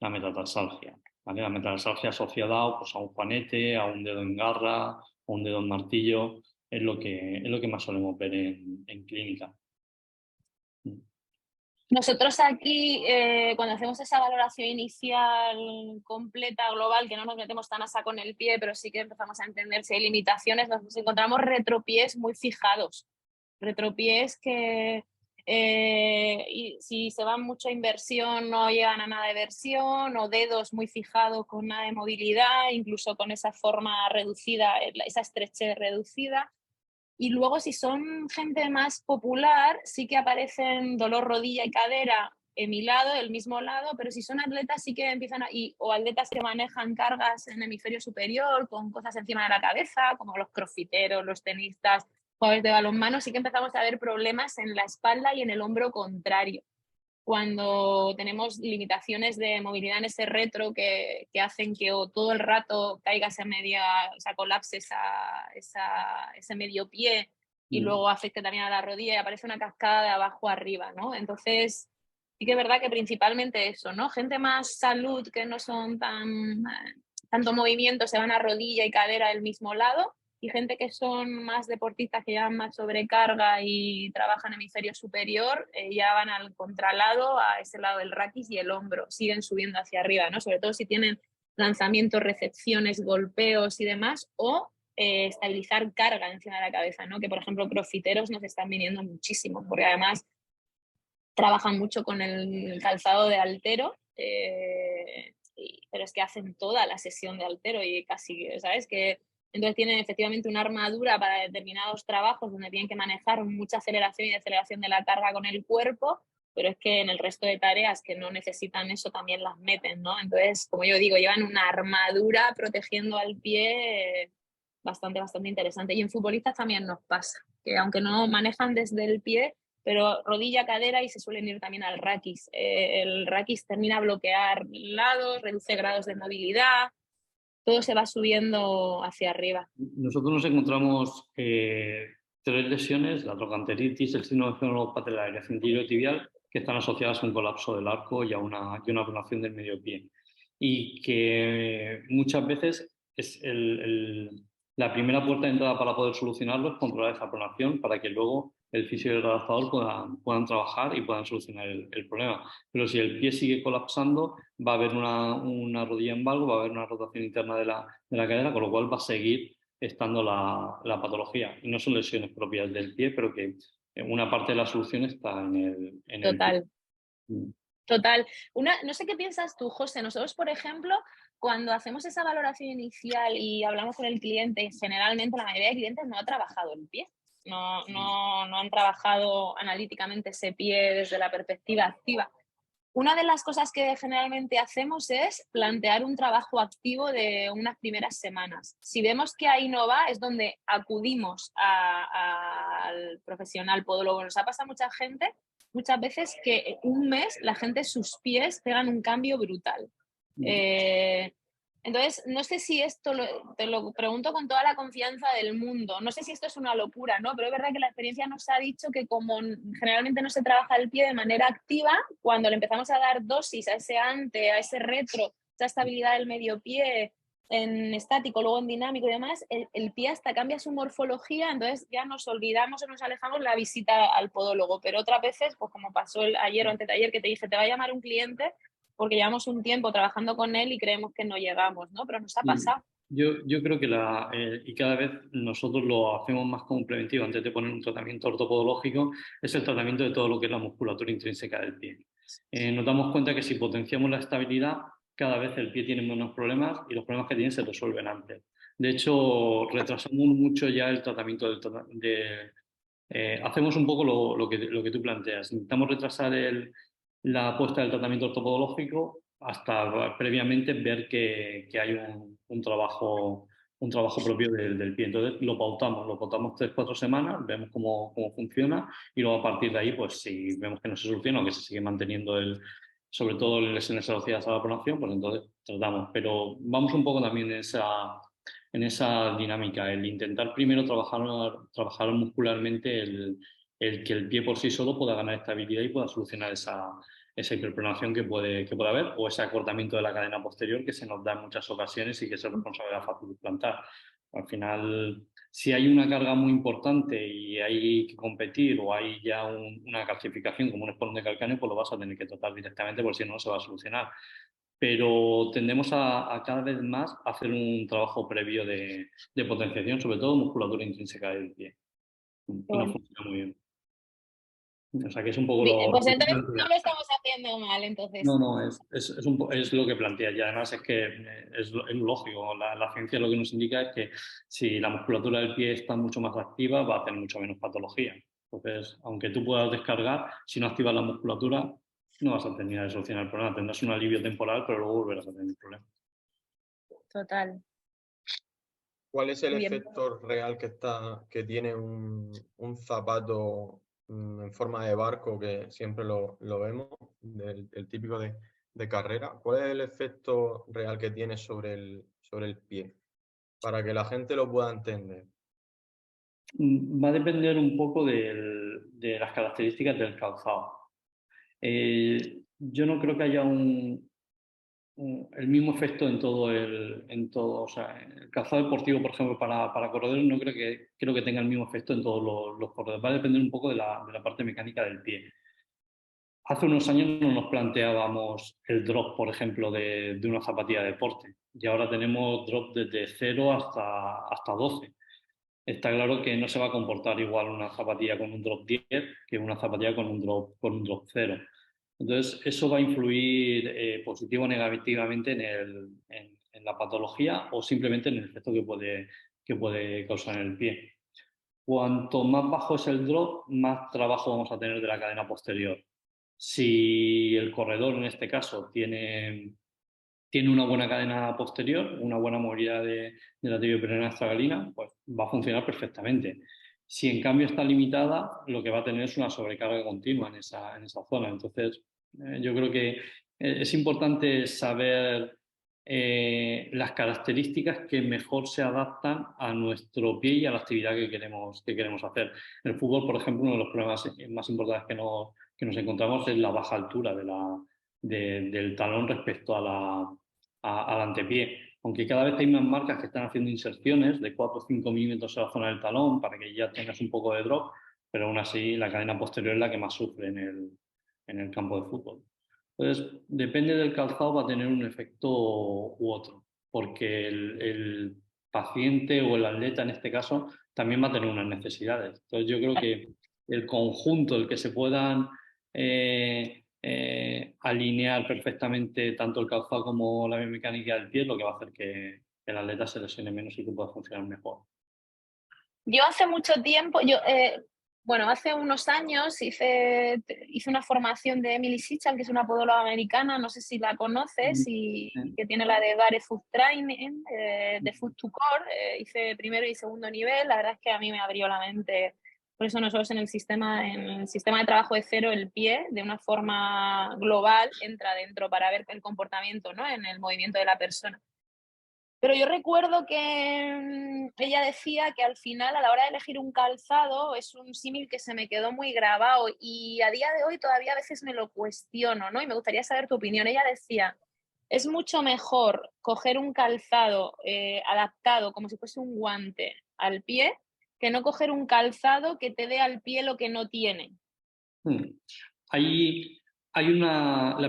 la metatarsalgia, ¿vale? La metatarsalgia asociada pues, a un juanete, a un dedo en garra, a un dedo en martillo, es lo que más solemos ver en clínica. Nosotros aquí, cuando hacemos esa valoración inicial completa, global, que no nos metemos tan a saco en el pie, pero sí que empezamos a entender si hay limitaciones, nos encontramos retropiés muy fijados. Retropiés que y si se van mucho a inversión no llegan a nada de versión, o dedos muy fijados con nada de movilidad, incluso con esa forma reducida, esa estrechez reducida. Y luego, si son gente más popular, sí que aparecen dolor rodilla y cadera en mi lado, del mismo lado, pero si son atletas sí que empiezan o atletas que manejan cargas en hemisferio superior con cosas encima de la cabeza, como los crossfiteros, los tenistas, jugadores de balonmano, sí que empezamos a ver problemas en la espalda y en el hombro contrario. Cuando tenemos limitaciones de movilidad en ese retro que hacen que o todo el rato caiga esa media, o sea, colapse ese medio pie y luego afecte también a la rodilla y aparece una cascada de abajo arriba, ¿no? Entonces, sí que es verdad que principalmente eso, ¿no? Gente más salud que no son tanto movimiento, se van a rodilla y cadera del mismo lado, y gente que son más deportistas, que llevan más sobrecarga y trabajan hemisferio superior, ya van al contralado, a ese lado del raquis y el hombro, siguen subiendo hacia arriba, ¿no? Sobre todo si tienen lanzamientos, recepciones, golpeos y demás, o estabilizar carga encima de la cabeza, ¿no? Que por ejemplo crossfiteros nos están viniendo muchísimo, porque además trabajan mucho con el calzado de haltero, pero es que hacen toda la sesión de haltero y casi, ¿sabes? Que entonces tienen efectivamente una armadura para determinados trabajos donde tienen que manejar mucha aceleración y deceleración de la carga con el cuerpo, pero es que en el resto de tareas que no necesitan eso también las meten, ¿no? Entonces, como yo digo, llevan una armadura protegiendo al pie bastante interesante. Y en futbolistas también nos pasa, que aunque no manejan desde el pie, pero rodilla, cadera, y se suelen ir también al raquis. El raquis termina a bloquear lados, reduce grados de movilidad, todo se va subiendo hacia arriba. Nosotros nos encontramos 3 lesiones, la trocanteritis, el síndrome femoro-patelar y la cintilla iliotibial, que están asociadas a un colapso del arco y a una pronación del medio pie. Y que muchas veces es la primera puerta de entrada para poder solucionarlo es controlar esa pronación para que luego el fisio y el adaptador puedan trabajar y puedan solucionar el problema. Pero si el pie sigue colapsando, va a haber una rodilla en valgo, va a haber una rotación interna de la cadera, con lo cual va a seguir estando la patología. Y no son lesiones propias del pie, pero que una parte de la solución está en el Total. pie. Total. No sé qué piensas tú, José. Nosotros, por ejemplo, cuando hacemos esa valoración inicial y hablamos con el cliente, generalmente la mayoría de clientes no ha trabajado el pie. No han trabajado analíticamente ese pie desde la perspectiva activa. Una de las cosas que generalmente hacemos es plantear un trabajo activo de unas primeras semanas. Si vemos que ahí no va, es donde acudimos al profesional podólogo. Nos ha pasado muchas veces que un mes la gente, sus pies pegan un cambio brutal. Entonces, no sé si esto, te lo pregunto con toda la confianza del mundo, no sé si esto es una locura, ¿no? Pero es verdad que la experiencia nos ha dicho que como generalmente no se trabaja el pie de manera activa, cuando le empezamos a dar dosis a ese ante, a ese retro, esa estabilidad del medio pie en estático, luego en dinámico y demás, el pie hasta cambia su morfología, entonces ya nos olvidamos o nos alejamos la visita al podólogo. Pero otras veces, pues como pasó ayer o antes de ayer, que te dije, te va a llamar un cliente porque llevamos un tiempo trabajando con él y creemos que no llegamos, ¿no? Pero nos ha pasado. Yo creo que y cada vez nosotros lo hacemos más como un preventivo antes de poner un tratamiento ortopodológico, es el tratamiento de todo lo que es la musculatura intrínseca del pie. Nos damos cuenta que si potenciamos la estabilidad, cada vez el pie tiene menos problemas y los problemas que tiene se resuelven antes. De hecho, retrasamos mucho ya el tratamiento hacemos un poco lo que tú planteas. Intentamos retrasar la puesta del tratamiento ortopodológico hasta previamente ver que hay un trabajo propio del pie. Entonces lo pautamos 3-4 semanas, vemos cómo funciona y luego a partir de ahí, pues si vemos que no se soluciona o que se sigue manteniendo sobre todo lesiones asociadas a la pronación, pues entonces tratamos. Pero vamos un poco también en esa dinámica, el intentar primero trabajar muscularmente el que el pie por sí solo pueda ganar estabilidad y pueda solucionar esa hiperpronación que puede haber o ese acortamiento de la cadena posterior que se nos da en muchas ocasiones y que es responsabilidad fácil de plantar. Al final, si hay una carga muy importante y hay que competir o hay ya una calcificación como un espolón de calcáneo, pues lo vas a tener que tratar directamente porque si no, no se va a solucionar. Pero tendemos a cada vez más a hacer un trabajo previo de potenciación, sobre todo musculatura intrínseca del pie. Y nos funciona muy bien. O sea que es un poco Pues lo que entonces no plantea. lo estamos haciendo mal, entonces. No, es lo que plantea y además es que es lógico, la ciencia lo que nos indica es que si la musculatura del pie está mucho más activa va a tener mucho menos patología. Entonces, aunque tú puedas descargar, si no activas la musculatura no vas a terminar de solucionar el problema, tendrás un alivio temporal pero luego volverás a tener el problema. Total. ¿Cuál es el Muy bien. efecto real que tiene un zapato en forma de barco, que siempre lo vemos, el típico de carrera? ¿Cuál es el efecto real que tiene sobre el pie? Para que la gente lo pueda entender. Va a depender un poco de las características del calzado. Yo no creo que haya el mismo efecto o sea, el calzado deportivo, por ejemplo, para corredores no creo que tenga el mismo efecto en todos los corredores. Va a depender un poco de la parte mecánica del pie. Hace unos años no nos planteábamos el drop, por ejemplo, de una zapatilla de deporte y ahora tenemos drop desde 0 hasta 12. Está claro que no se va a comportar igual una zapatilla con un drop 10 que una zapatilla con un drop 0. Entonces, eso va a influir positivo o negativamente en la patología o simplemente en el efecto que puede causar en el pie. Cuanto más bajo es el drop, más trabajo vamos a tener de la cadena posterior. Si el corredor, en este caso, tiene una buena cadena posterior, una buena movilidad de la tibioperoneal astragalina, pues va a funcionar perfectamente. Si en cambio está limitada, lo que va a tener es una sobrecarga continua en esa zona. Entonces, yo creo que es importante saber las características que mejor se adaptan a nuestro pie y a la actividad que queremos hacer. En el fútbol, por ejemplo, uno de los problemas más importantes que nos encontramos es la baja altura del talón respecto al antepié. Aunque cada vez hay más marcas que están haciendo inserciones de 4 o 5 milímetros en la zona del talón para que ya tengas un poco de drop, pero aún así la cadena posterior es la que más sufre en el campo de fútbol. Entonces, depende del calzado, va a tener un efecto u otro, porque el paciente o el atleta en este caso también va a tener unas necesidades. Entonces, yo creo que el conjunto, el que se puedan alinear perfectamente tanto el calzado como la biomecánica del pie, lo que va a hacer que el atleta se lesione menos y que pueda funcionar mejor. Yo hace mucho tiempo, bueno, hace unos años hice una formación de Emily Sichal, que es una podóloga americana, no sé si la conoces, y que tiene la de Barefoot Training, de Foot to Core. Hice primero y segundo nivel, la verdad es que a mí me abrió la mente. Por eso nosotros en el sistema de trabajo de cero, el pie, de una forma global, entra dentro para ver el comportamiento, ¿no?, en el movimiento de la persona. Pero yo recuerdo que ella decía que al final, a la hora de elegir un calzado, es un símil que se me quedó muy grabado y a día de hoy todavía a veces me lo cuestiono, ¿no? Y me gustaría saber tu opinión. Ella decía, es mucho mejor coger un calzado adaptado como si fuese un guante al pie que no coger un calzado que te dé al pie lo que no tiene. La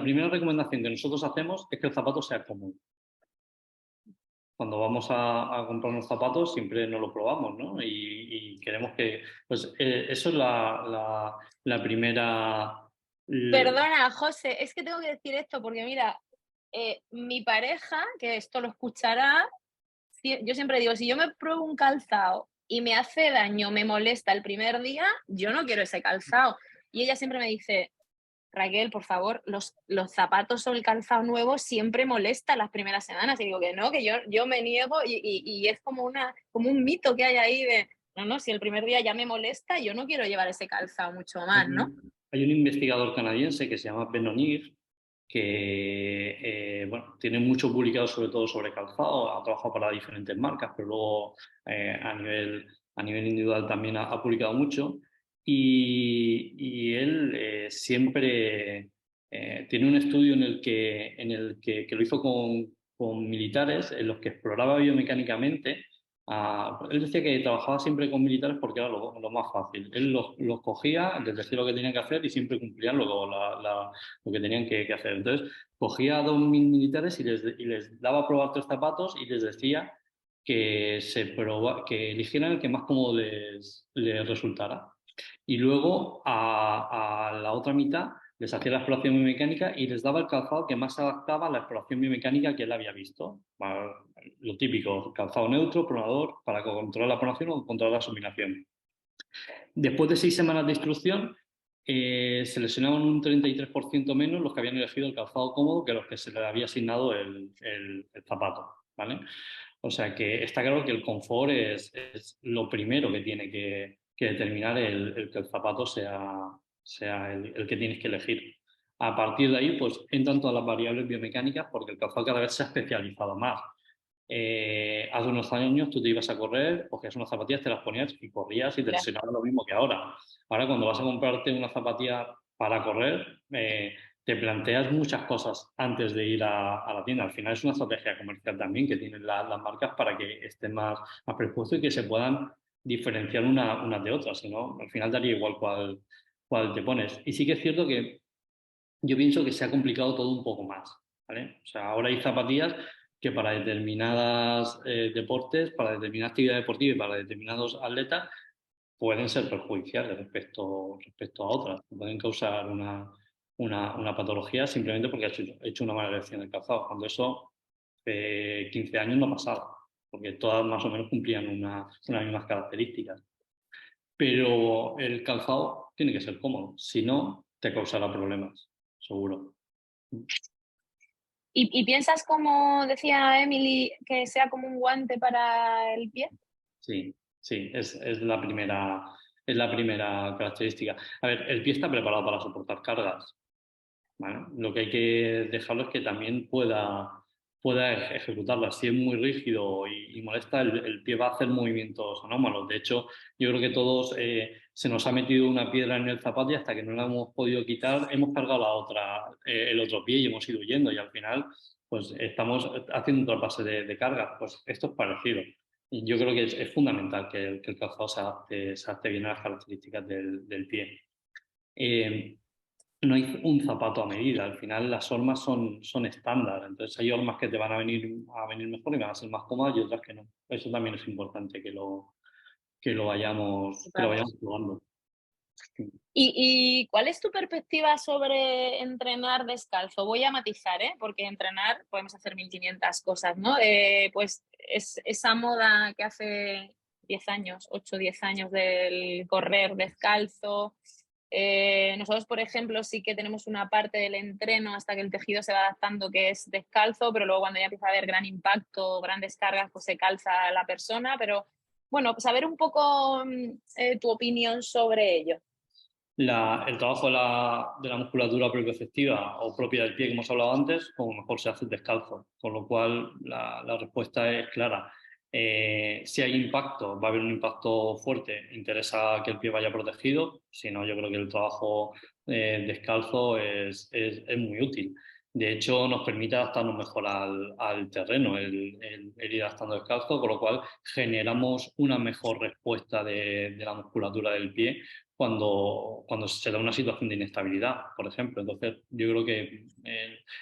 primera recomendación que nosotros hacemos es que el zapato sea cómodo. Cuando vamos a comprar unos zapatos siempre nos lo probamos, ¿no? Y queremos que, pues eso es la primera... Perdona, José, es que tengo que decir esto porque mira, mi pareja, que esto lo escuchará, yo siempre digo, si yo me pruebo un calzado y me hace daño, me molesta el primer día, yo no quiero ese calzado. Y ella siempre me dice, Raquel, por favor, los zapatos o el calzado nuevo siempre molesta las primeras semanas. Y digo que no, que yo me niego y es como un mito que hay ahí de, no, si el primer día ya me molesta, yo no quiero llevar ese calzado mucho más, ¿no? Hay un investigador canadiense que se llama Ben O'Neill, que bueno, tiene mucho publicado sobre todo sobre calzado, ha trabajado para diferentes marcas, pero luego a nivel individual también ha publicado mucho. Y él siempre tiene un estudio que lo hizo con militares, en los que exploraba biomecánicamente. Él decía que trabajaba siempre con militares porque era lo más fácil. Él los cogía, les decía lo que tenían que hacer y siempre cumplían lo que tenían que hacer. Entonces, cogía a 2.000 militares y les daba a probar 3 zapatos y les decía que eligieran el que más cómodo les resultara. Y luego a la otra mitad les hacía la exploración biomecánica y les daba el calzado que más se adaptaba a la exploración biomecánica que él había visto. Bueno, lo típico, calzado neutro, pronador, para controlar la pronación o controlar la suminación. Después de 6 semanas de instrucción, se lesionaban un 33% menos los que habían elegido el calzado cómodo que los que se les había asignado el zapato, ¿vale? O sea que está claro que el confort es lo primero que tiene que determinar que el zapato sea el que tienes que elegir. A partir de ahí, pues entran todas las variables biomecánicas porque el calzado cada vez se ha especializado más. Hace unos años tú te ibas a correr, cogías unas zapatillas, te las ponías y corrías y te Ya. lesionaba lo mismo que ahora. Ahora cuando vas a comprarte una zapatilla para correr, te planteas muchas cosas antes de ir a la tienda. Al final es una estrategia comercial también que tienen las marcas para que estén más predispuestos y que se puedan diferenciar unas de otras. Si no, al final daría igual cuál te pones. Y sí que es cierto que yo pienso que se ha complicado todo un poco más, ¿vale? O sea, ahora hay zapatillas que para determinados deportes, para determinada actividad deportiva y para determinados atletas pueden ser perjudiciales respecto a otras. Pueden causar una patología simplemente porque ha hecho una mala elección del calzado, cuando eso 15 años no pasaba, porque todas más o menos cumplían unas mismas características. Pero el calzado tiene que ser cómodo, si no, te causará problemas, seguro. ¿Y piensas, como decía Emily, que sea como un guante para el pie? Sí, sí, es la primera característica. A ver, el pie está preparado para soportar cargas, ¿vale? Lo que hay que dejarlo es que también pueda ejecutarlas. Si es muy rígido y molesta, el pie va a hacer movimientos anómalos. De hecho, yo creo que todos se nos ha metido una piedra en el zapato y hasta que no la hemos podido quitar, hemos cargado el otro pie y hemos ido huyendo y al final pues estamos haciendo un trasvase de carga. Pues esto es parecido. Y yo creo que es fundamental que el calzado se adapte bien a las características del pie. No hay un zapato a medida, al final las hormas son estándar, entonces hay hormas que te van a venir mejor y van a ser más cómodas y otras que no. Eso también es importante que lo vayamos probando. ¿Y cuál es tu perspectiva sobre entrenar descalzo? Voy a matizar, ¿eh? Porque entrenar podemos hacer 1500 cosas, ¿no? Pues es esa moda que hace 10 años, 8 o 10 años del correr descalzo. Nosotros, por ejemplo, sí que tenemos una parte del entreno hasta que el tejido se va adaptando que es descalzo, pero luego cuando ya empieza a haber gran impacto, grandes cargas, pues se calza la persona. Pero bueno, pues saber un poco tu opinión sobre ello. El trabajo de la musculatura propioceptiva o propia del pie que hemos hablado antes, como mejor se hace descalzo, con lo cual la respuesta es clara. Si hay impacto, va a haber un impacto fuerte, interesa que el pie vaya protegido, si no, yo creo que el trabajo descalzo es muy útil. De hecho, nos permite adaptarnos mejor al terreno, el ir adaptando descalzo, con lo cual generamos una mejor respuesta de la musculatura del pie cuando se da una situación de inestabilidad, por ejemplo. Entonces, yo creo que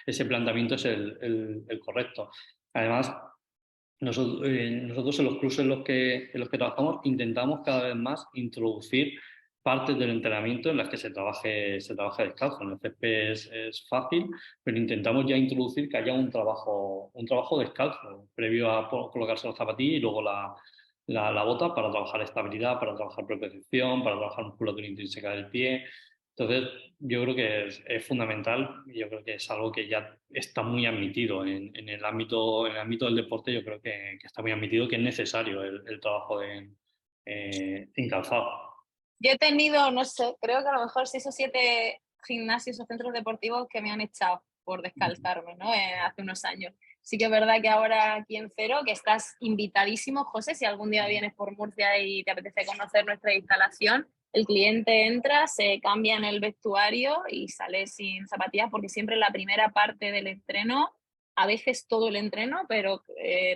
ese planteamiento es el correcto. Además, nosotros en los clubes en los que trabajamos intentamos cada vez más introducir partes del entrenamiento en las que se trabaje descalzo. En el césped es fácil, pero intentamos ya introducir que haya un trabajo descalzo, previo a colocarse los zapatillas y luego la bota para trabajar estabilidad, para trabajar propiocepción, para trabajar musculatura intrínseca del pie. Entonces, yo creo que es fundamental y yo creo que es algo que ya está muy admitido en el ámbito del deporte. Yo creo que está muy admitido que es necesario el trabajo sin calzado. Yo he tenido, no sé, creo que a lo mejor 6 o 7 gimnasios o centros deportivos que me han echado por descalzarme, ¿no? Hace unos años. Sí que es verdad que ahora aquí en Cero, que estás invitadísimo, José, si algún día vienes por Murcia y te apetece conocer nuestra instalación, el cliente entra, se cambia en el vestuario y sale sin zapatillas, porque siempre la primera parte del entreno, a veces todo el entreno, pero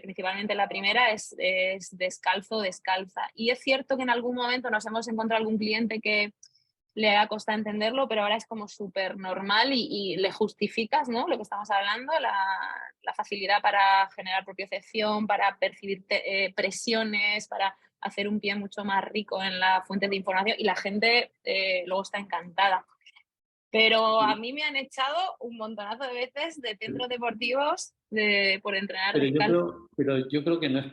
principalmente la primera es descalzo, descalza. Y es cierto que en algún momento nos hemos encontrado algún cliente que le ha costado entenderlo, pero ahora es como súper normal y le justificas, ¿no? Lo que estamos hablando, la facilidad para generar propiocepción, para percibir presiones, para hacer un pie mucho más rico en la fuente de información, y la gente luego está encantada. Pero a mí me han echado un montonazo de veces de centros deportivos por entrenar Pero yo descalzo. creo, pero yo creo que no es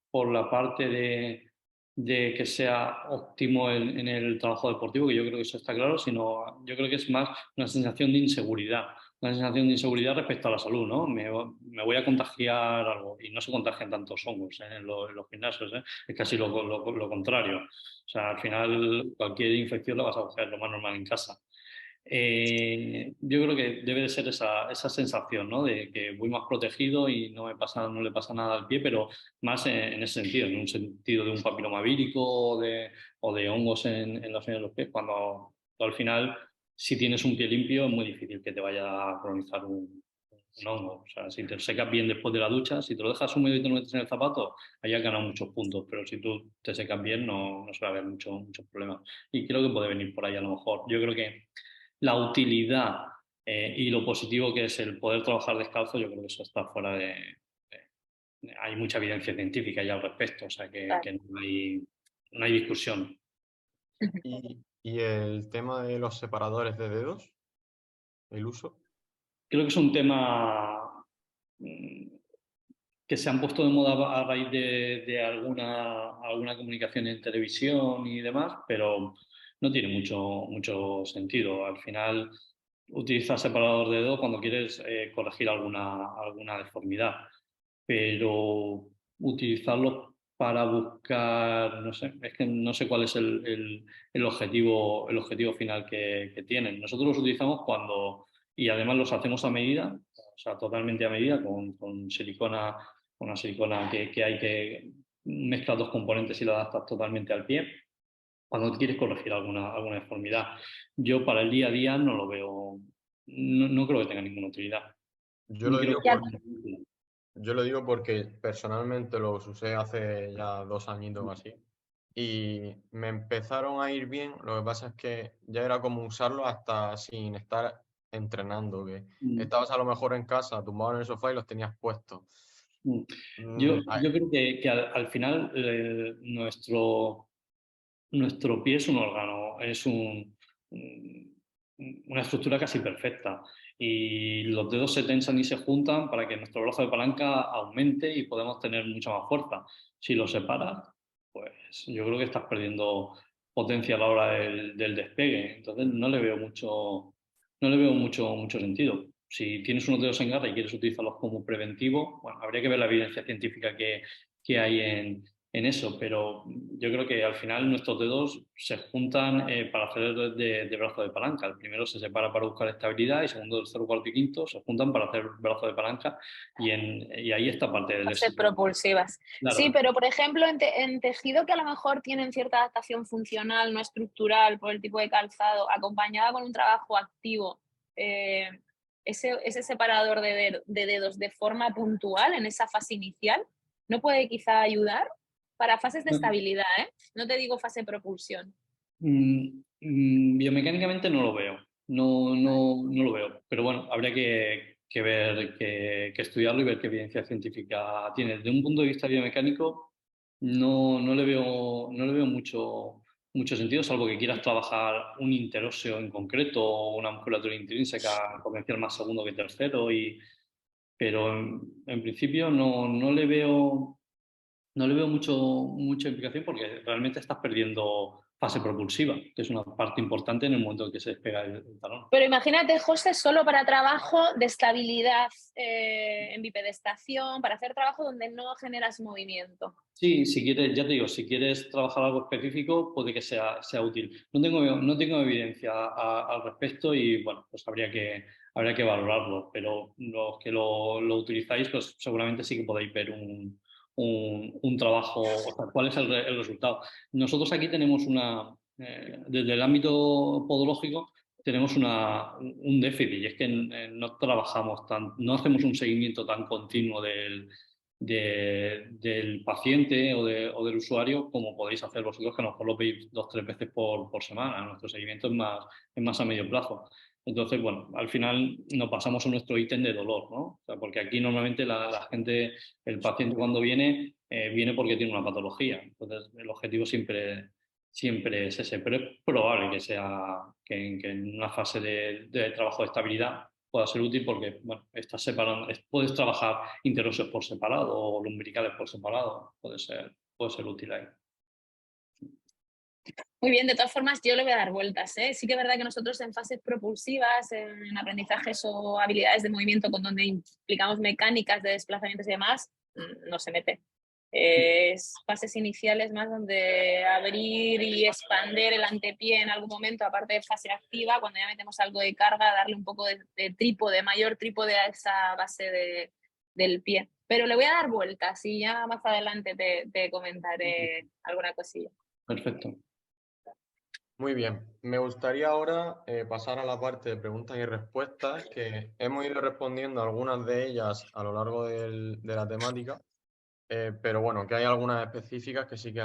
por la parte de que sea óptimo en el trabajo deportivo, que yo creo que eso está claro, sino yo creo que es más una sensación de inseguridad, una sensación de inseguridad respecto a la salud, ¿no? Me voy a contagiar algo y no se contagian tantos hongos en los gimnasios, ¿eh? Es casi lo contrario. O sea, al final cualquier infección la vas a coger lo más normal en casa. Yo creo que debe de ser esa sensación, ¿no? De que voy más protegido y no le pasa nada al pie, pero más en ese sentido, en un sentido de un papiloma vírico o de hongos en las uñas de los pies, cuando al final, si tienes un pie limpio, es muy difícil que te vaya a colonizar un hongo. O sea, si te secas bien después de la ducha, si te lo dejas húmedo y te lo metes en el zapato, ahí has ganado muchos puntos, pero si tú te secas bien, no suele haber muchos problemas. Y creo que puede venir por ahí a lo mejor. Yo creo que la utilidad y lo positivo que es el poder trabajar descalzo, yo creo que eso está fuera hay mucha evidencia científica ya al respecto, o sea que no hay discusión. Y el tema de los separadores de dedos, el uso. Creo que es un tema mm, que se han puesto de moda a raíz de alguna comunicación en televisión y demás, pero no tiene mucho sentido. Al final, utilizas separador de dedo cuando quieres corregir alguna deformidad, pero utilizarlo para buscar, no sé, es que no sé cuál es el objetivo final que tienen. Nosotros los utilizamos y además los hacemos a medida, o sea, totalmente a medida, con silicona, con una silicona que hay que mezclar dos componentes y lo adaptas totalmente al pie cuando quieres corregir alguna deformidad. Yo para el día a día no lo veo, no creo que tenga ninguna utilidad. Yo Ni lo creo digo que Ya, sea útil. Yo lo digo porque personalmente los usé hace ya 2 añitos o así y me empezaron a ir bien. Lo que pasa es que ya era como usarlo hasta sin estar entrenando, que Mm. estabas a lo mejor en casa, tumbado en el sofá y los tenías puestos. Mm. Yo, Ah, yo creo que al final nuestro pie es un órgano, es una estructura casi perfecta y los dedos se tensan y se juntan para que nuestro brazo de palanca aumente y podamos tener mucha más fuerza. Si lo separas, pues yo creo que estás perdiendo potencia a la hora del despegue. Entonces no le veo mucho sentido. Si tienes unos dedos en garra y quieres utilizarlos como preventivo, bueno, habría que ver la evidencia científica que hay en eso, pero yo creo que al final nuestros dedos se juntan para hacer de brazo de palanca. El primero se separa para buscar estabilidad y segundo, tercero, cuarto y quinto se juntan para hacer brazo de palanca y ahí está parte del Fases éxito. propulsivas. Sí, Claro. pero por ejemplo, en tejido que a lo mejor tienen cierta adaptación funcional, no estructural, por el tipo de calzado, acompañada con un trabajo activo, eh, ese separador de dedos de forma puntual en esa fase inicial, ¿no puede quizá ayudar para fases de estabilidad? No te digo fase propulsión. Biomecánicamente no lo veo, no lo veo, pero bueno, habría que ver, que estudiarlo y ver qué evidencia científica tiene. Desde un punto de vista biomecánico, no le veo mucho sentido, salvo que quieras trabajar un interóseo en concreto o una musculatura intrínseca, potencial más segundo que tercero, pero en principio no le veo mucha implicación porque realmente estás perdiendo fase propulsiva, que es una parte importante en el momento en que se despega el talón. Pero imagínate, José, solo para trabajo de estabilidad en bipedestación, para hacer trabajo donde no generas movimiento. Sí, si quieres, ya te digo, si quieres trabajar algo específico, puede que sea útil. No tengo evidencia al respecto y bueno, pues habría que valorarlo, pero los que lo utilizáis, pues seguramente sí que podéis ver un trabajo, o sea, cuál es el resultado. Nosotros aquí tenemos desde el ámbito podológico, tenemos un déficit y es que no trabajamos no hacemos un seguimiento tan continuo del paciente o del usuario como podéis hacer vosotros, que a lo mejor lo veis 2 o 3 veces por semana. Nuestro seguimiento es más a medio plazo. Entonces, bueno, al final nos pasamos a nuestro ítem de dolor, ¿no? O sea, porque aquí normalmente la gente, el paciente cuando viene porque tiene una patología. Entonces, el objetivo siempre es ese, pero es probable que en una fase de trabajo de estabilidad pueda ser útil porque, bueno, estás separando, puedes trabajar interóseos por separado o lumbricales por separado, puede ser útil ahí. Muy bien, de todas formas, yo le voy a dar vueltas, ¿eh? Sí que es verdad que nosotros en fases propulsivas, en aprendizajes o habilidades de movimiento con donde implicamos mecánicas de desplazamientos y demás, no se mete. Es fases iniciales más donde abrir y expander el antepié en algún momento, aparte de fase activa, cuando ya metemos algo de carga, darle un poco de trípode, mayor trípode a esa base del pie. Pero le voy a dar vueltas y ya más adelante te comentaré alguna cosilla. Perfecto. Muy bien, me gustaría ahora pasar a la parte de preguntas y respuestas, que hemos ido respondiendo algunas de ellas a lo largo de la temática, pero bueno, que hay algunas específicas que sí que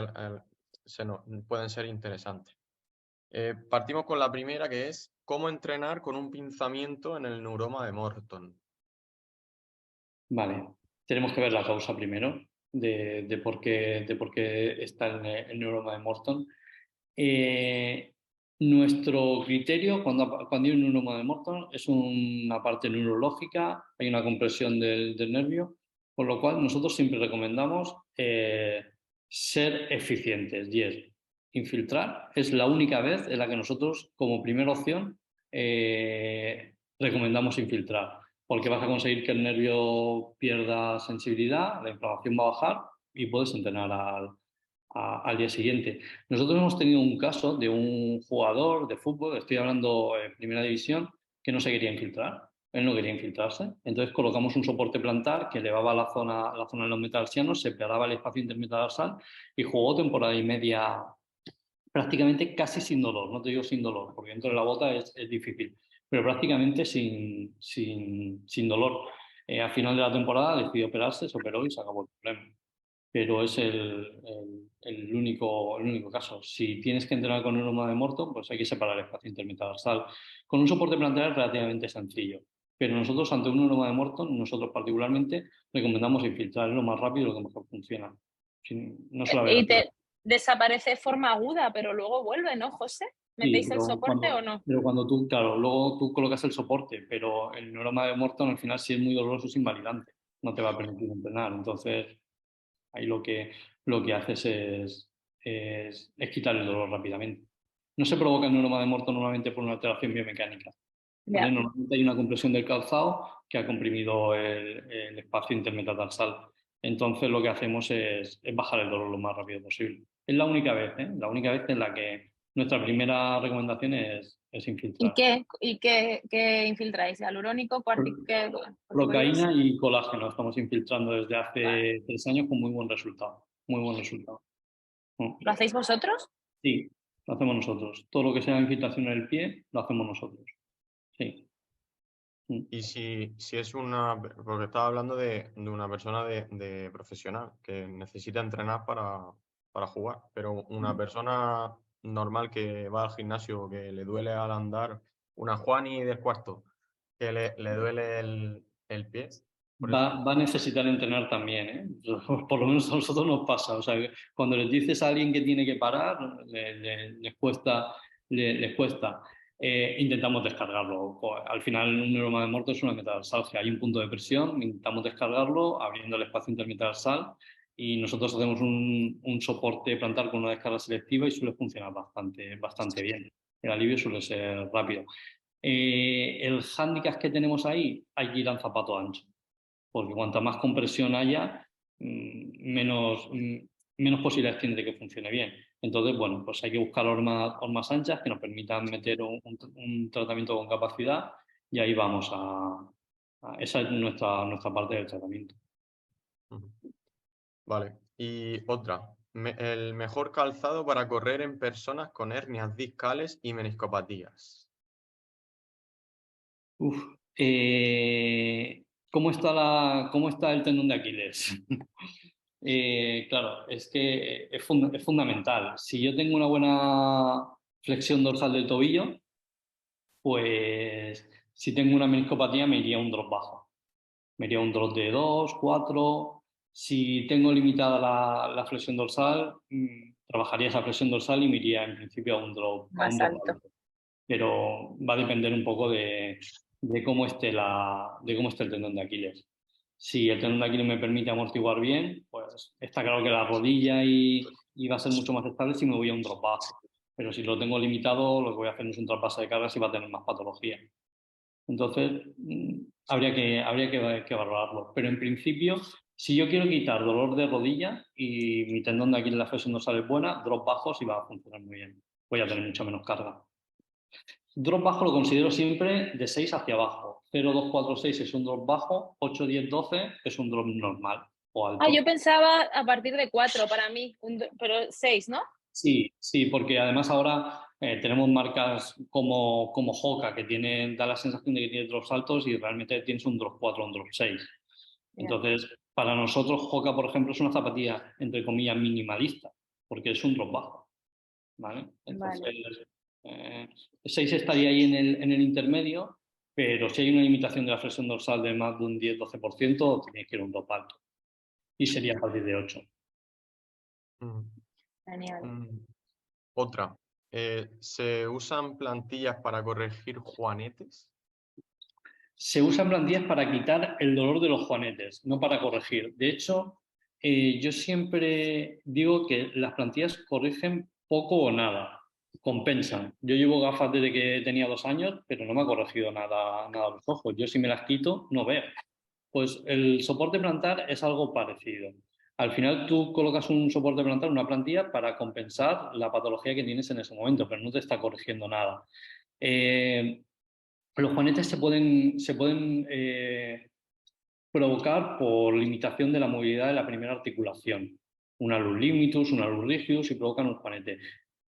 pueden ser interesantes. Partimos con la primera, que es ¿cómo entrenar con un pinzamiento en el neuroma de Morton? Vale, tenemos que ver la causa primero de por qué está el neuroma de Morton. Nuestro criterio cuando hay un neuroma de Morton es una parte neurológica, hay una compresión del nervio, por lo cual nosotros siempre recomendamos ser eficientes y es infiltrar. Es la única vez en la que nosotros, como primera opción, recomendamos infiltrar, porque vas a conseguir que el nervio pierda sensibilidad, la inflamación va a bajar y puedes entrenar al día siguiente. Nosotros hemos tenido un caso de un jugador de fútbol, estoy hablando en primera división, que no se quería infiltrar. Él no quería infiltrarse. Entonces colocamos un soporte plantar que elevaba la zona de los metatarsianos, separaba el espacio intermetatarsal y jugó temporada y media prácticamente casi sin dolor. No te digo sin dolor, porque dentro de la bota es difícil, pero prácticamente sin dolor. Al final de la temporada decidió operarse, se operó y se acabó el problema, pero es el único caso. Si tienes que entrenar con neuroma de Morton, pues hay que separar el espacio intermetatarsal. Con un soporte plantar es relativamente sencillo, pero nosotros ante un neuroma de Morton, nosotros particularmente recomendamos infiltrar lo más rápido y lo que mejor funciona. No suele haber Y alternativa. desaparece de forma aguda, pero luego vuelve, ¿no, José? Sí, ¿Metéis el soporte o no? pero cuando tú, claro, luego tú colocas el soporte, pero el neuroma de Morton al final si es muy doloroso es invalidante, no te va a permitir entrenar. Entonces, ahí lo que haces es quitar el dolor rápidamente. No se provoca el neuroma de Morton normalmente por una alteración biomecánica. ¿Vale? Ya. Normalmente hay una compresión del calzado que ha comprimido el espacio intermetatarsal. Entonces lo que hacemos es bajar el dolor lo más rápido posible. Es la única vez, ¿eh? La única vez en la que nuestra primera recomendación es ¿Y infiltrar. qué infiltráis? ¿Hialurónico? ¿Corticoides? Procaína y colágeno estamos infiltrando desde Vale. hace 3 años con muy buen resultado. Muy buen resultado. Mm. ¿Lo hacéis vosotros? Sí, lo hacemos nosotros. Todo lo que sea infiltración en el pie, lo hacemos nosotros. Sí. Mm. Y si es porque estaba hablando de una persona de profesional que necesita entrenar para jugar, pero una persona normal que va al gimnasio, que le duele al andar, una Juani del cuarto, que le duele el pie, por eso. Va a necesitar entrenar también, ¿eh? Por lo menos a nosotros nos pasa. O sea, cuando les dices a alguien que tiene que parar, les cuesta. Les cuesta. Intentamos descargarlo. Al final, un neuroma de Morton es una metatarsalgia. Hay un punto de presión, intentamos descargarlo abriendo el espacio intermetatarsal y nosotros hacemos un soporte plantar con una descarga selectiva y suele funcionar bastante bien. El alivio suele ser rápido. El hándicap que tenemos ahí, hay que ir al zapato ancho porque cuanta más compresión haya, menos posibilidades tiene de que funcione bien. Entonces, bueno, pues hay que buscar hormas anchas que nos permitan meter un tratamiento con capacidad y ahí vamos esa es nuestra parte del tratamiento. Ujú. Vale. Y otra, el mejor calzado para correr en personas con hernias discales y meniscopatías. Uf, cómo está el tendón de Aquiles? Claro, es que es fundamental. Si yo tengo una buena flexión dorsal del tobillo, pues si tengo una meniscopatía me iría a un drop bajo. Me iría a un drop de 2, 4. Si tengo limitada la flexión dorsal, trabajaría esa flexión dorsal y me iría en principio a un Más drop alto. alto. Pero va a depender un poco de cómo esté de cómo esté el tendón de Aquiles. Si el tendón de Aquiles me permite amortiguar bien, pues está claro que la rodilla y va a ser mucho más estable si me voy a un drop bajo. Pero si lo tengo limitado, lo que voy a hacer no es un traspaso de cargas y va a tener más patología. Entonces, habría que valorarlo. Pero en principio, si yo quiero quitar dolor de rodilla y mi tendón de Aquiles la flexión no sale buena, drop bajos y va a funcionar muy bien. Voy a tener mucha menos carga. Drop bajo lo considero siempre de 6 hacia abajo. 0, 2, 4, 6 es un drop bajo, 8, 10, 12 es un drop normal o Ah, alto. yo pensaba a partir de 4 para mí, pero 6, ¿no? Sí, sí, porque además ahora tenemos marcas como Hoka que da la sensación de que tiene drops altos y realmente tienes un drop 4 o un drop 6. Ya. Entonces, para nosotros Hoka, por ejemplo, es una zapatilla, entre comillas, minimalista, porque es un drop bajo. ¿Vale? Vale. Entonces, 6 estaría ahí en el intermedio, pero si hay una limitación de la flexión dorsal de más de un 10-12%, tienes que ir a un drop alto. Y sería a partir de 8. Ujú. Genial. Otra, ¿se usan plantillas para corregir juanetes? Se usan plantillas para quitar el dolor de los juanetes, no para corregir. De hecho, yo siempre digo que las plantillas corrigen poco o nada, compensan. Yo llevo gafas desde que tenía 2 años, pero no me ha corregido nada los ojos. Yo si me las quito, no veo. Pues el soporte plantar es algo parecido. Al final tú colocas un soporte plantar, una plantilla, para compensar la patología que tienes en ese momento, pero no te está corrigiendo nada. Los juanetes se pueden provocar por limitación de la movilidad de la primera articulación. Una luz limitus, una luz rigius y provocan un juanete.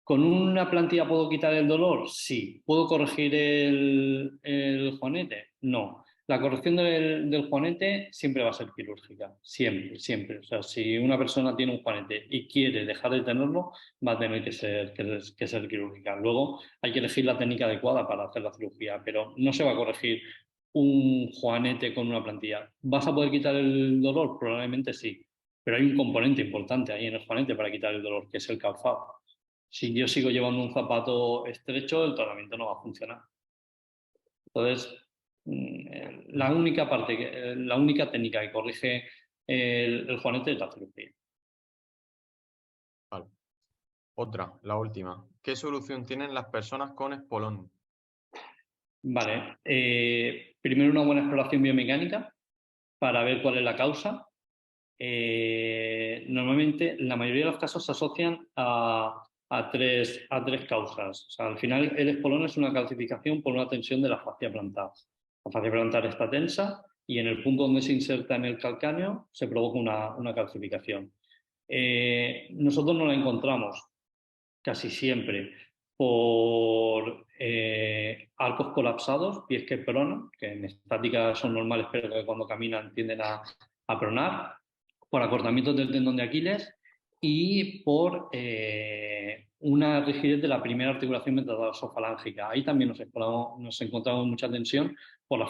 ¿Con una plantilla puedo quitar el dolor? Sí. ¿Puedo corregir el juanete? No. La corrección del juanete siempre va a ser quirúrgica. Siempre, siempre. O sea, si una persona tiene un juanete y quiere dejar de tenerlo, va a tener que ser quirúrgica. Luego hay que elegir la técnica adecuada para hacer la cirugía, pero no se va a corregir un juanete con una plantilla. ¿Vas a poder quitar el dolor? Probablemente sí, pero hay un componente importante ahí en el juanete para quitar el dolor, que es el calzado. Si yo sigo llevando un zapato estrecho, el tratamiento no va a funcionar. Entonces, la única técnica que corrige el juanete es la cirugía. Vale. Otra, la última. ¿Qué solución tienen las personas con espolón? Vale, primero una buena exploración biomecánica para ver cuál es la causa. Normalmente, la mayoría de los casos se asocian a tres causas. O sea, al final, el espolón es una calcificación por una tensión de la fascia plantar. La fascia plantar está tensa y en el punto donde se inserta en el calcáneo se provoca una calcificación. Nosotros no la encontramos casi siempre por arcos colapsados, pies que pronan, que en estática son normales, pero que cuando caminan tienden a pronar, por acortamientos del tendón de Aquiles y por una rigidez de la primera articulación metatarsofalágica. Ahí también nos encontramos mucha tensión por la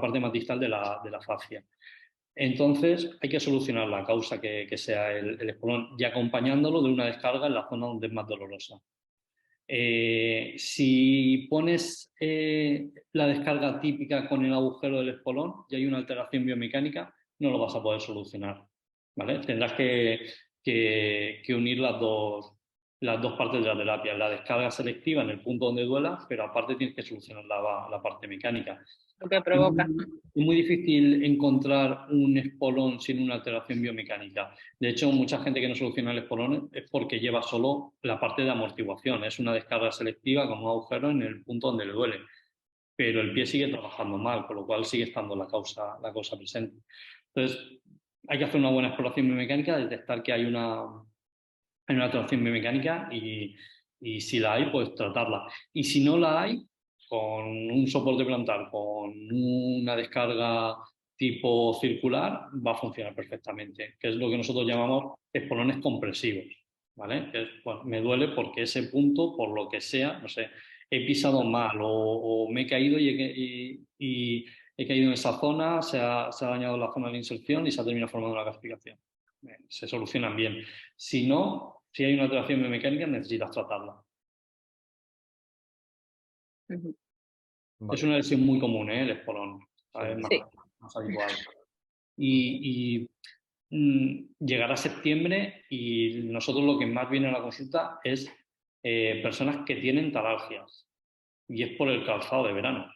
parte más distal de la fascia. Entonces hay que solucionar la causa que sea el espolón y acompañándolo de una descarga en la zona donde es más dolorosa. Si pones la descarga típica con el agujero del espolón y hay una alteración biomecánica, no lo vas a poder solucionar, ¿vale? Tendrás que unir las dos partes de la terapia, la descarga selectiva en el punto donde duela, pero aparte tienes que solucionar la parte mecánica. Lo que provoca. Es muy difícil encontrar un espolón sin una alteración biomecánica. De hecho, mucha gente que no soluciona el espolón es porque lleva solo la parte de amortiguación. Es una descarga selectiva con un agujero en el punto donde le duele. Pero el pie sigue trabajando mal, con lo cual sigue estando la causa presente. Entonces, hay que hacer una buena exploración biomecánica, detectar que hay una alteración biomecánica y si la hay, pues tratarla. Y si no la hay, con un soporte plantar, con una descarga tipo circular, va a funcionar perfectamente, que es lo que nosotros llamamos espolones compresivos, ¿vale? Que es, bueno, me duele porque ese punto, por lo que sea, no sé, he pisado mal o me he caído y he caído en esa zona, se ha dañado la zona de la inserción y se ha terminado formando una calcificación. Se solucionan bien. Si no, si hay una alteración biomecánica, necesitas tratarla. Ujú. Vale. Es una lesión muy común, el espolón. Es Sí. más habitual. Y llegará septiembre y nosotros lo que más viene a la consulta es personas que tienen talalgias. Y es por el calzado de verano.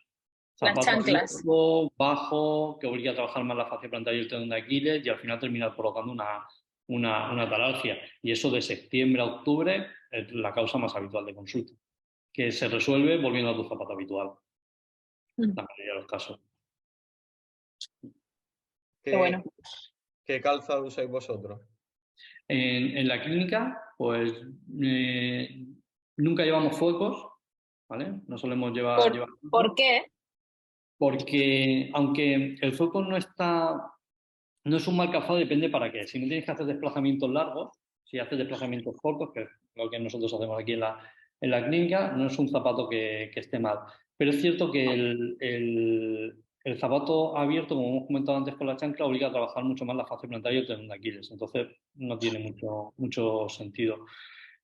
Las Zapato chanclas. abierto, bajo, que obliga a trabajar más la fascia plantar y el tendón de Aquiles y al final termina provocando una talalgia. Y eso de septiembre a octubre es la causa más habitual de consulta, que se resuelve volviendo a tu zapato habitual, en la mayoría de los casos. Qué bueno. ¿Qué calzado usáis vosotros? En la clínica, pues nunca llevamos focos, ¿vale? No solemos llevar ¿Por qué? porque aunque el foco no es un mal calzado, depende para qué. Si no tienes que hacer desplazamientos largos, si haces desplazamientos cortos, que es lo que nosotros hacemos aquí en la clínica, no es un zapato que esté mal. Pero es cierto que el zapato abierto, como hemos comentado antes con la chancla, obliga a trabajar mucho más la fascia plantar y el tendón de Aquiles. Entonces no tiene mucho sentido.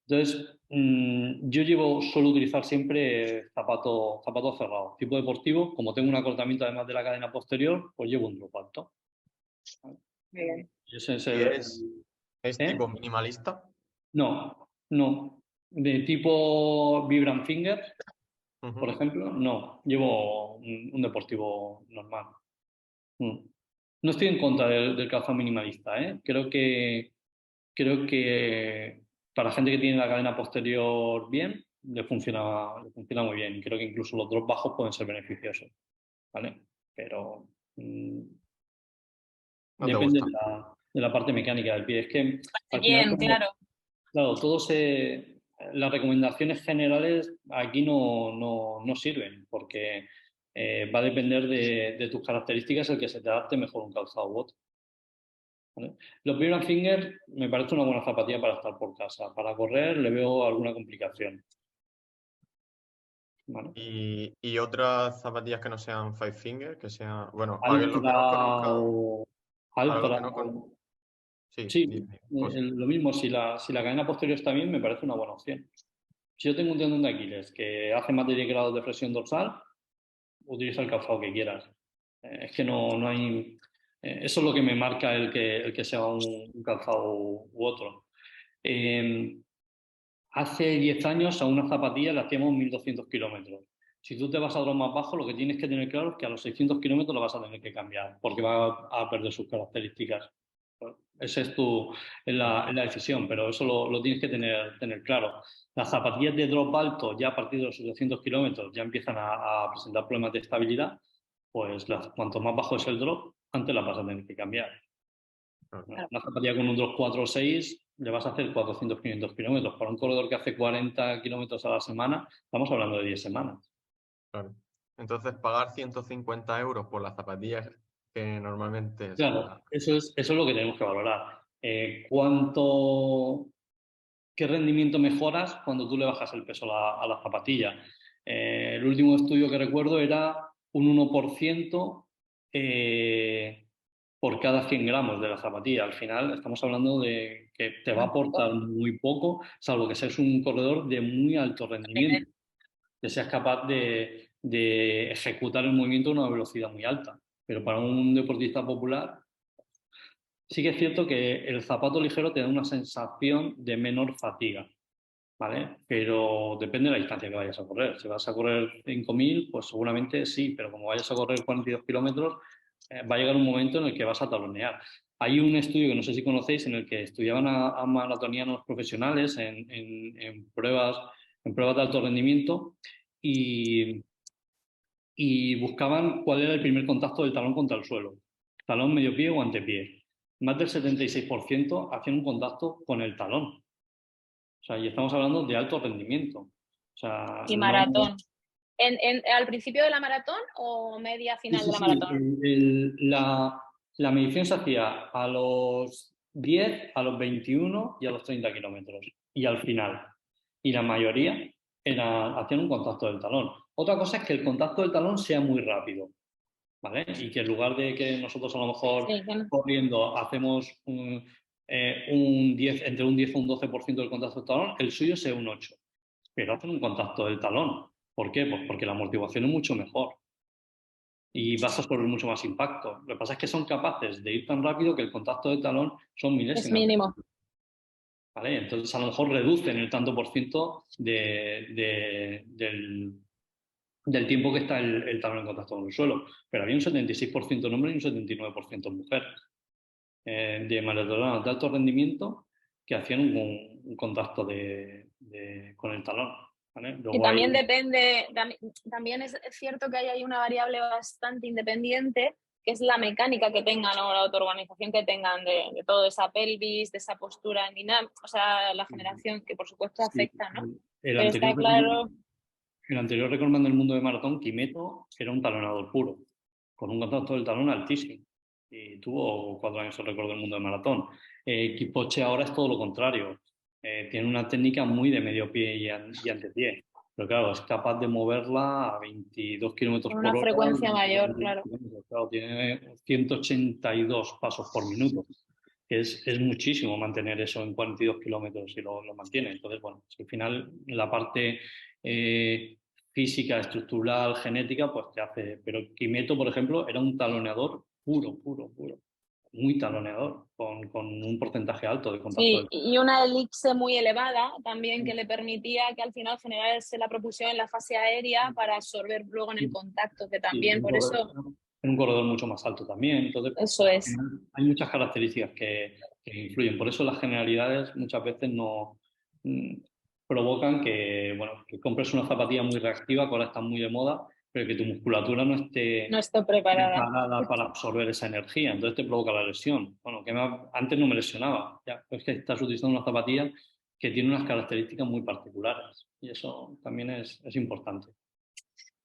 Entonces, yo suelo utilizar siempre zapato cerrado, tipo deportivo. Como tengo un acortamiento además de la cadena posterior, pues llevo un drop alto. Muy bien. Y ese es ¿Y es ¿eh? tipo minimalista? No. De tipo Vibram Finger, por Ujú. ejemplo, no. Llevo un deportivo normal. No estoy en contra del calzado minimalista, ¿eh? Creo que para gente que tiene la cadena posterior bien, le funciona muy bien. Y creo que incluso los drops bajos pueden ser beneficiosos, ¿vale? Pero ¿No te depende gusta? de la parte mecánica del pie. Es que al final, Bien, claro. claro, las recomendaciones generales aquí no sirven, porque va a depender de tus características el que se te adapte mejor un calzado u otro, ¿vale? Los Vibram Finger me parece una buena zapatilla para estar por casa. Para correr le veo alguna complicación, ¿vale? ¿Y otras zapatillas que no sean Five Finger? Que sean, bueno, para los que Altra no conozcan, o para los Altra. que no con- Sí, Sí, pues, lo mismo, si la cadena posterior está bien, me parece una buena opción. Si yo tengo un tendón de Aquiles que hace más de 10 grados de flexión dorsal, utiliza el calzado que quieras. Es que no hay... eso es lo que me marca el que sea un calzado u otro. Eh, Hace 10 años a una zapatilla le hacíamos 1.200 kilómetros. Si tú te vas a los más bajos, lo que tienes que tener claro es que a los 600 kilómetros lo vas a tener que cambiar, porque va a perder sus características. Bueno, esa es la decisión, pero eso lo tienes que tener claro. Las zapatillas de drop alto, ya a partir de los 700 kilómetros, ya empiezan a presentar problemas de estabilidad, pues cuanto más bajo es el drop, antes las vas a tener que cambiar. claro, Una zapatilla con un 2,4 o 6 le vas a hacer 400, 500 kilómetros. Para un corredor que hace 40 kilómetros a la semana, estamos hablando de 10 semanas. claro. Entonces, pagar 150 euros por las zapatillas que normalmente Claro, eso es lo que tenemos que valorar. ¿Qué rendimiento mejoras cuando tú le bajas el peso a la zapatilla? El último estudio que recuerdo era un 1% por cada 100 gramos de la zapatilla. Al final estamos hablando de que te va a Muy poco. aportar muy poco, salvo que seas un corredor de muy alto rendimiento, que seas capaz de ejecutar el movimiento a una velocidad muy alta. Pero para un deportista popular, sí que es cierto que el zapato ligero te da una sensación de menor fatiga. ¿Vale? Pero depende de la distancia que vayas a correr. Si vas a correr 5.000, pues seguramente sí, pero como vayas a correr 42 kilómetros, va a llegar un momento en el que vas a talonear. Hay un estudio que no sé si conocéis en el que estudiaban a maratonianos profesionales en pruebas de alto rendimiento y, y buscaban cuál era el primer contacto del talón contra el suelo, talón, medio pie o antepié. Más del 76% hacían un contacto con el talón. O sea, y estamos hablando de alto rendimiento. O sea, Y no... maratón. ¿Al principio de la maratón o media Sí, final sí, de la sí. maratón? La medición se hacía a los 10, a los 21 y a los 30 kilómetros. Y al final. Y la mayoría hacían un contacto del talón. Otra cosa es que el contacto del talón sea muy rápido, ¿vale? Y que en lugar de que nosotros a lo mejor Sí, que no. corriendo hacemos entre un 10 o un 12% del contacto del talón, el suyo sea un 8%. Pero hacen un contacto del talón. ¿Por qué? Pues porque la amortiguación es mucho mejor y vas a absorber mucho más impacto. Lo que pasa es que son capaces de ir tan rápido que el contacto del talón son Es milésimas. mínimo. ¿Vale? Entonces a lo mejor reducen el tanto por ciento del tiempo que está el talón en contacto con el suelo. Pero había un 76% en hombres y un 79% en mujeres de maratonistas de alto rendimiento que hacían un contacto con el talón. ¿Vale? Y Luego también hay... depende, también es cierto que hay una variable bastante independiente, que es la mecánica que tengan o la autoorganización que tengan de toda esa pelvis, de esa postura en dinámica, o sea, la generación que por supuesto Sí, afecta, ¿no? el Pero anterior está claro, El anterior recordman del mundo de maratón, Kimeto, era un talonador puro, con un contacto del talón altísimo. Y tuvo 4 años el récord del mundo de maratón. Kipoche ahora es todo lo contrario. Tiene una técnica muy de medio pie y antepié. Pero claro, es capaz de moverla a 22 kilómetros con por una hora. frecuencia mayor, claro. Claro, tiene 182 pasos por minuto. Es muchísimo mantener eso en 42 kilómetros y lo mantiene. Entonces, bueno, al final la parte eh, física, estructural, genética, pues te hace. Pero Kimeto, por ejemplo, era un taloneador puro, puro, puro. Muy taloneador, con un porcentaje alto de contacto Sí, del. y una elipse muy elevada también que le permitía que al final generase la propulsión en la fase aérea para absorber luego en el contacto, que Sí, también, por eso, en un corredor mucho más alto también. Entonces, eso al es. final hay muchas características que influyen. Por eso las generalidades muchas veces no mm, provocan que, bueno, que compres una zapatilla muy reactiva, que ahora está muy de moda, pero que tu musculatura no No esté estoy preparada. preparada para absorber esa energía. Entonces te provoca la lesión. Bueno, antes no me lesionaba. Ya, pero es que estás utilizando una zapatilla que tiene unas características muy particulares. Y eso también es importante.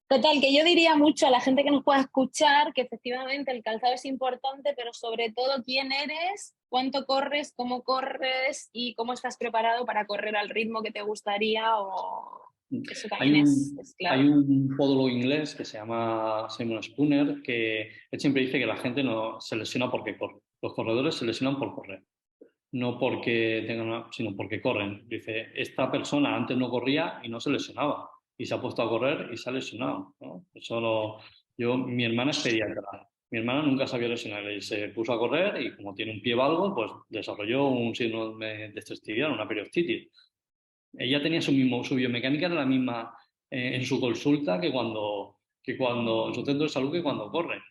Total, que yo diría mucho a la gente que nos pueda escuchar que efectivamente el calzado es importante, pero sobre todo quién eres, cuánto corres, cómo corres y cómo estás preparado para correr al ritmo que te gustaría o eso Hay también un, es hay clave. un podólogo inglés que se llama Simon Spooner que él siempre dice que la gente no se lesiona porque corre. Los corredores se lesionan por correr. no porque tengan sino porque corren. Dice, esta persona antes no corría y no se lesionaba, y se ha puesto a correr y se ha lesionado, ¿no? Mi hermana es pediatra. Mi hermana nunca se había lesionado y se puso a correr y como tiene un pie valgo, pues desarrolló un síndrome de este tibial, una periostitis. Ella tenía su biomecánica era la misma en su consulta en su centro de salud que cuando corre.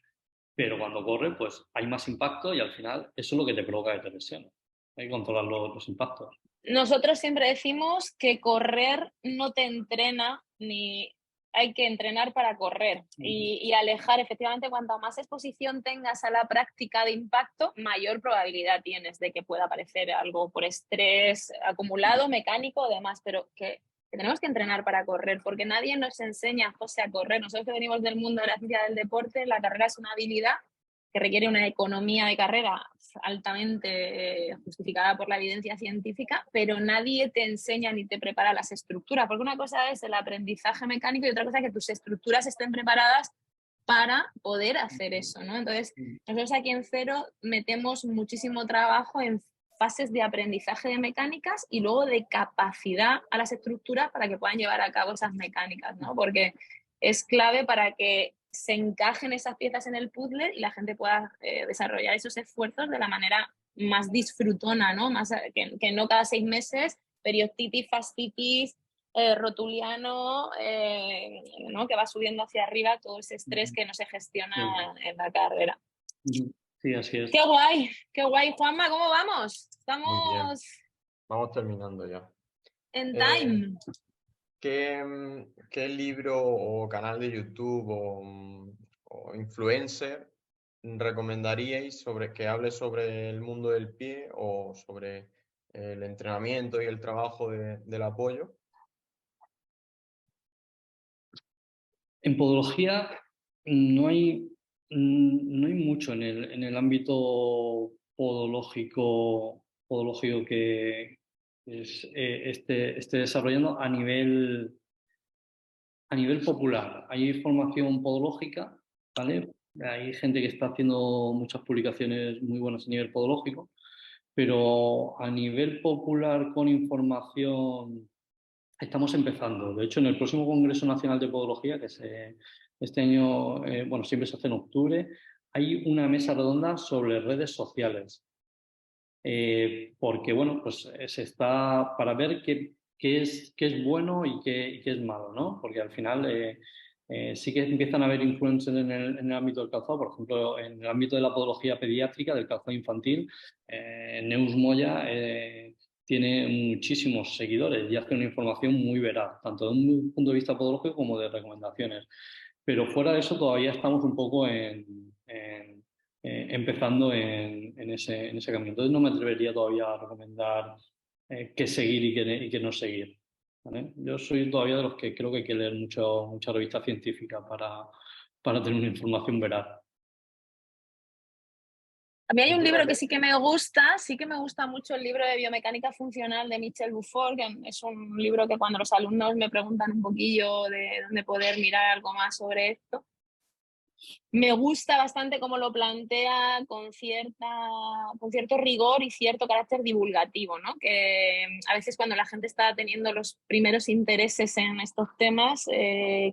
Pero cuando corre, pues hay más impacto y al final eso es lo que te provoca que te lesiones. Hay que controlar los impactos. Nosotros siempre decimos que correr no te entrena, ni hay que entrenar para correr y alejar. Efectivamente, cuanta más exposición tengas a la práctica de impacto, mayor probabilidad tienes de que pueda aparecer algo por estrés acumulado, mecánico o demás, pero que tenemos que entrenar para correr, porque nadie nos enseña, José, a correr. Nosotros que venimos del mundo de la ciencia del deporte, la carrera es una habilidad que requiere una economía de carrera altamente justificada por la evidencia científica, pero nadie te enseña ni te prepara las estructuras, porque una cosa es el aprendizaje mecánico y otra cosa es que tus estructuras estén preparadas para poder hacer eso, ¿no? Entonces, nosotros aquí en Cero metemos muchísimo trabajo en fases de aprendizaje de mecánicas y luego de capacidad a las estructuras para que puedan llevar a cabo esas mecánicas, ¿no? Porque es clave para que se encajen esas piezas en el puzzle y la gente pueda desarrollar esos esfuerzos de la manera más disfrutona, ¿no? Más, que no cada 6 meses, periostitis, fascitis, rotuliano, ¿no? Que va subiendo hacia arriba todo ese estrés que no se gestiona en la carrera. Sí, así es. Qué guay, qué guay. Juanma, ¿cómo vamos? Muy bien. Estamos Vamos terminando ya. en time. ¿Qué libro o canal de YouTube o influencer recomendaríais que hable sobre el mundo del pie o sobre el entrenamiento y el trabajo del apoyo? En podología no hay, no hay mucho en el ámbito podológico que esté desarrollando a nivel popular. Hay formación podológica, ¿vale? Hay gente que está haciendo muchas publicaciones muy buenas a nivel podológico, pero a nivel popular con información estamos empezando. De hecho, en el próximo Congreso Nacional de Podología, este año, bueno, siempre se hace en octubre, hay una mesa redonda sobre redes sociales. Porque, bueno, pues se está para ver qué es bueno y qué es malo, ¿no? Porque al final sí que empiezan a haber influencers en el ámbito del calzado, por ejemplo, en el ámbito de la podología pediátrica, del calzado infantil, Neus Moya tiene muchísimos seguidores y hace una información muy veraz, tanto desde un punto de vista podológico como de recomendaciones. Pero fuera de eso todavía estamos un poco empezando en ese camino. Entonces no me atrevería todavía a recomendar qué seguir y qué no seguir, ¿vale? Yo soy todavía de los que creo que hay que leer mucha revista científica para tener una información veraz. A mí hay un libro que sí que me gusta mucho el libro de biomecánica funcional de Michel Bufford, que es un libro que cuando los alumnos me preguntan un poquillo de dónde poder mirar algo más sobre esto, me gusta bastante cómo lo plantea con cierto rigor y cierto carácter divulgativo, ¿no? Que a veces cuando la gente está teniendo los primeros intereses en estos temas,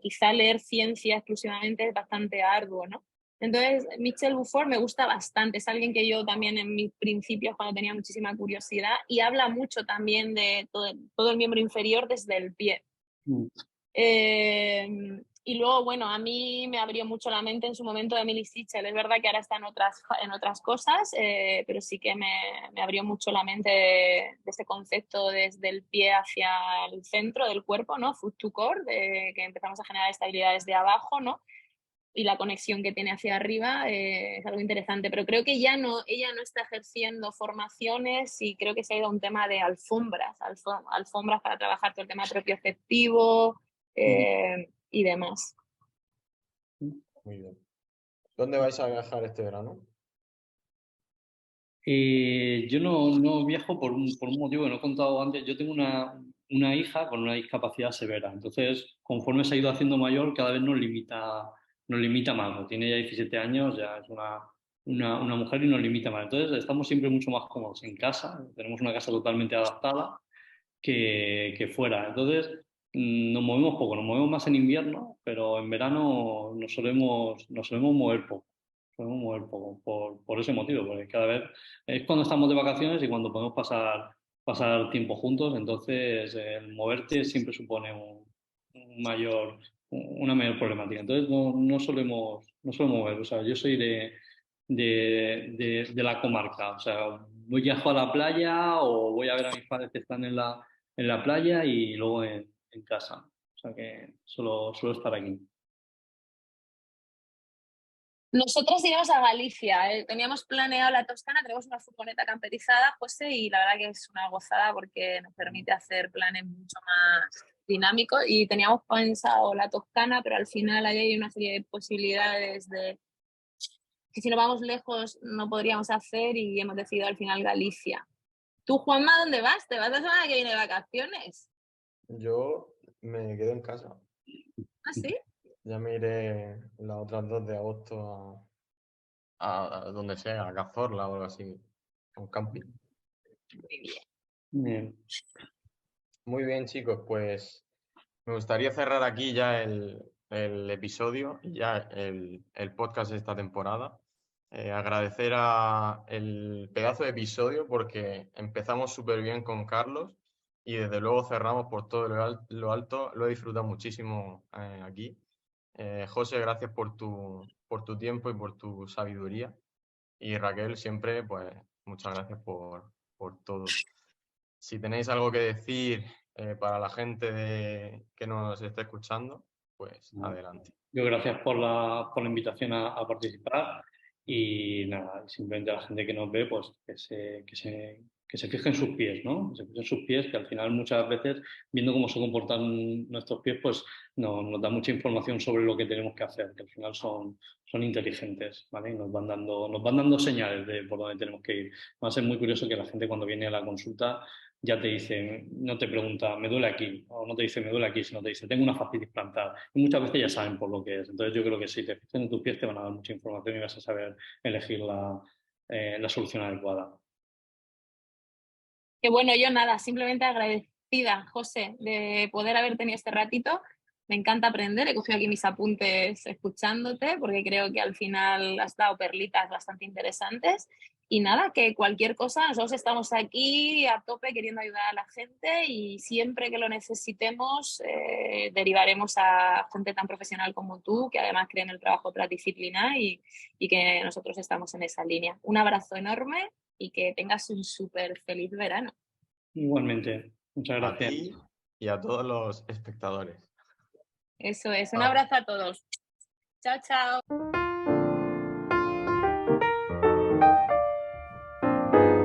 quizá leer ciencia exclusivamente es bastante arduo, ¿no? Entonces, Michel Bufford me gusta bastante, es alguien que yo también en mis principios, cuando tenía muchísima curiosidad, y habla mucho también de todo el miembro inferior desde el pie. Y luego, bueno, a mí me abrió mucho la mente en su momento de Emily Sichel. Es verdad que ahora está en otras cosas, pero sí que me abrió mucho la mente de ese concepto desde el pie hacia el centro del cuerpo, ¿no? Foot to core, de que empezamos a generar estabilidad desde abajo, ¿no? Y la conexión que tiene hacia arriba es algo interesante. Pero creo que ella no está ejerciendo formaciones y creo que se ha ido a un tema de alfombras para trabajar todo el tema propioceptivo y demás. Muy bien. ¿Dónde vais a viajar este verano? Yo no viajo por un motivo que no he contado antes. Yo tengo una hija con una discapacidad severa. Entonces, conforme se ha ido haciendo mayor, cada vez nos limita más. Tiene ya 17 años, ya es una mujer y nos limita más. Entonces estamos siempre mucho más cómodos en casa, tenemos una casa totalmente adaptada que fuera. Entonces nos movemos poco, nos movemos más en invierno, pero en verano nos solemos mover poco. Podemos mover poco por ese motivo, porque cada vez es cuando estamos de vacaciones y cuando podemos pasar tiempo juntos, entonces el moverte siempre supone una mayor problemática. Entonces no solemos mover, o sea, yo soy de la comarca, o sea, viajo a la playa o voy a ver a mis padres que están en la playa y luego en casa, o sea que suelo estar aquí. Nosotros íbamos a Galicia, teníamos planeado la Toscana, tenemos una furgoneta camperizada, José, y la verdad que es una gozada porque nos permite hacer planes mucho más dinámicos y teníamos pensado la Toscana, pero al final ahí hay una serie de posibilidades de que si nos vamos lejos no podríamos hacer y hemos decidido al final Galicia. ¿Tú, Juanma, dónde vas? ¿Te vas la semana que viene de vacaciones? Yo me quedo en casa. ¿Ah, sí? Ya me iré las otras 2 de agosto a donde sea, a Cazorla o algo así, a un camping. Muy bien. Bien. Muy bien, chicos, pues me gustaría cerrar aquí ya el episodio, ya el podcast de esta temporada. Agradecer el pedazo de episodio porque empezamos súper bien con Carlos y desde luego cerramos por todo lo alto. Lo he disfrutado muchísimo aquí. José, gracias por tu tiempo y por tu sabiduría. Y Raquel, siempre, pues muchas gracias por todo. Si tenéis algo que decir para la gente que nos esté escuchando, pues adelante. Yo gracias por la invitación a participar y nada, simplemente a la gente que nos ve, pues que se fije en sus pies, ¿no? Que se fije en sus pies, que al final muchas veces, viendo cómo se comportan nuestros pies, pues nos da mucha información sobre lo que tenemos que hacer, que al final son inteligentes, ¿vale? Y nos van dando señales de por dónde tenemos que ir. Va a ser muy curioso que la gente cuando viene a la consulta ya te dice, no te pregunta, me duele aquí, o no te dice, me duele aquí, sino te dice, tengo una fascitis plantar. Y muchas veces ya saben por lo que es. Entonces yo creo que si te fijas en tus pies te van a dar mucha información y vas a saber elegir la solución adecuada. Que bueno, yo nada, simplemente agradecida, José, de poder haber tenido este ratito. Me encanta aprender, he cogido aquí mis apuntes escuchándote porque creo que al final has dado perlitas bastante interesantes. Y nada, que cualquier cosa, nosotros estamos aquí a tope queriendo ayudar a la gente y siempre que lo necesitemos derivaremos a gente tan profesional como tú, que además cree en el trabajo transdisciplinar y que nosotros estamos en esa línea. Un abrazo enorme y que tengas un súper feliz verano. Igualmente, muchas A gracias. ti y a todos los espectadores. Eso es, un Chao. abrazo a todos. Chao, chao.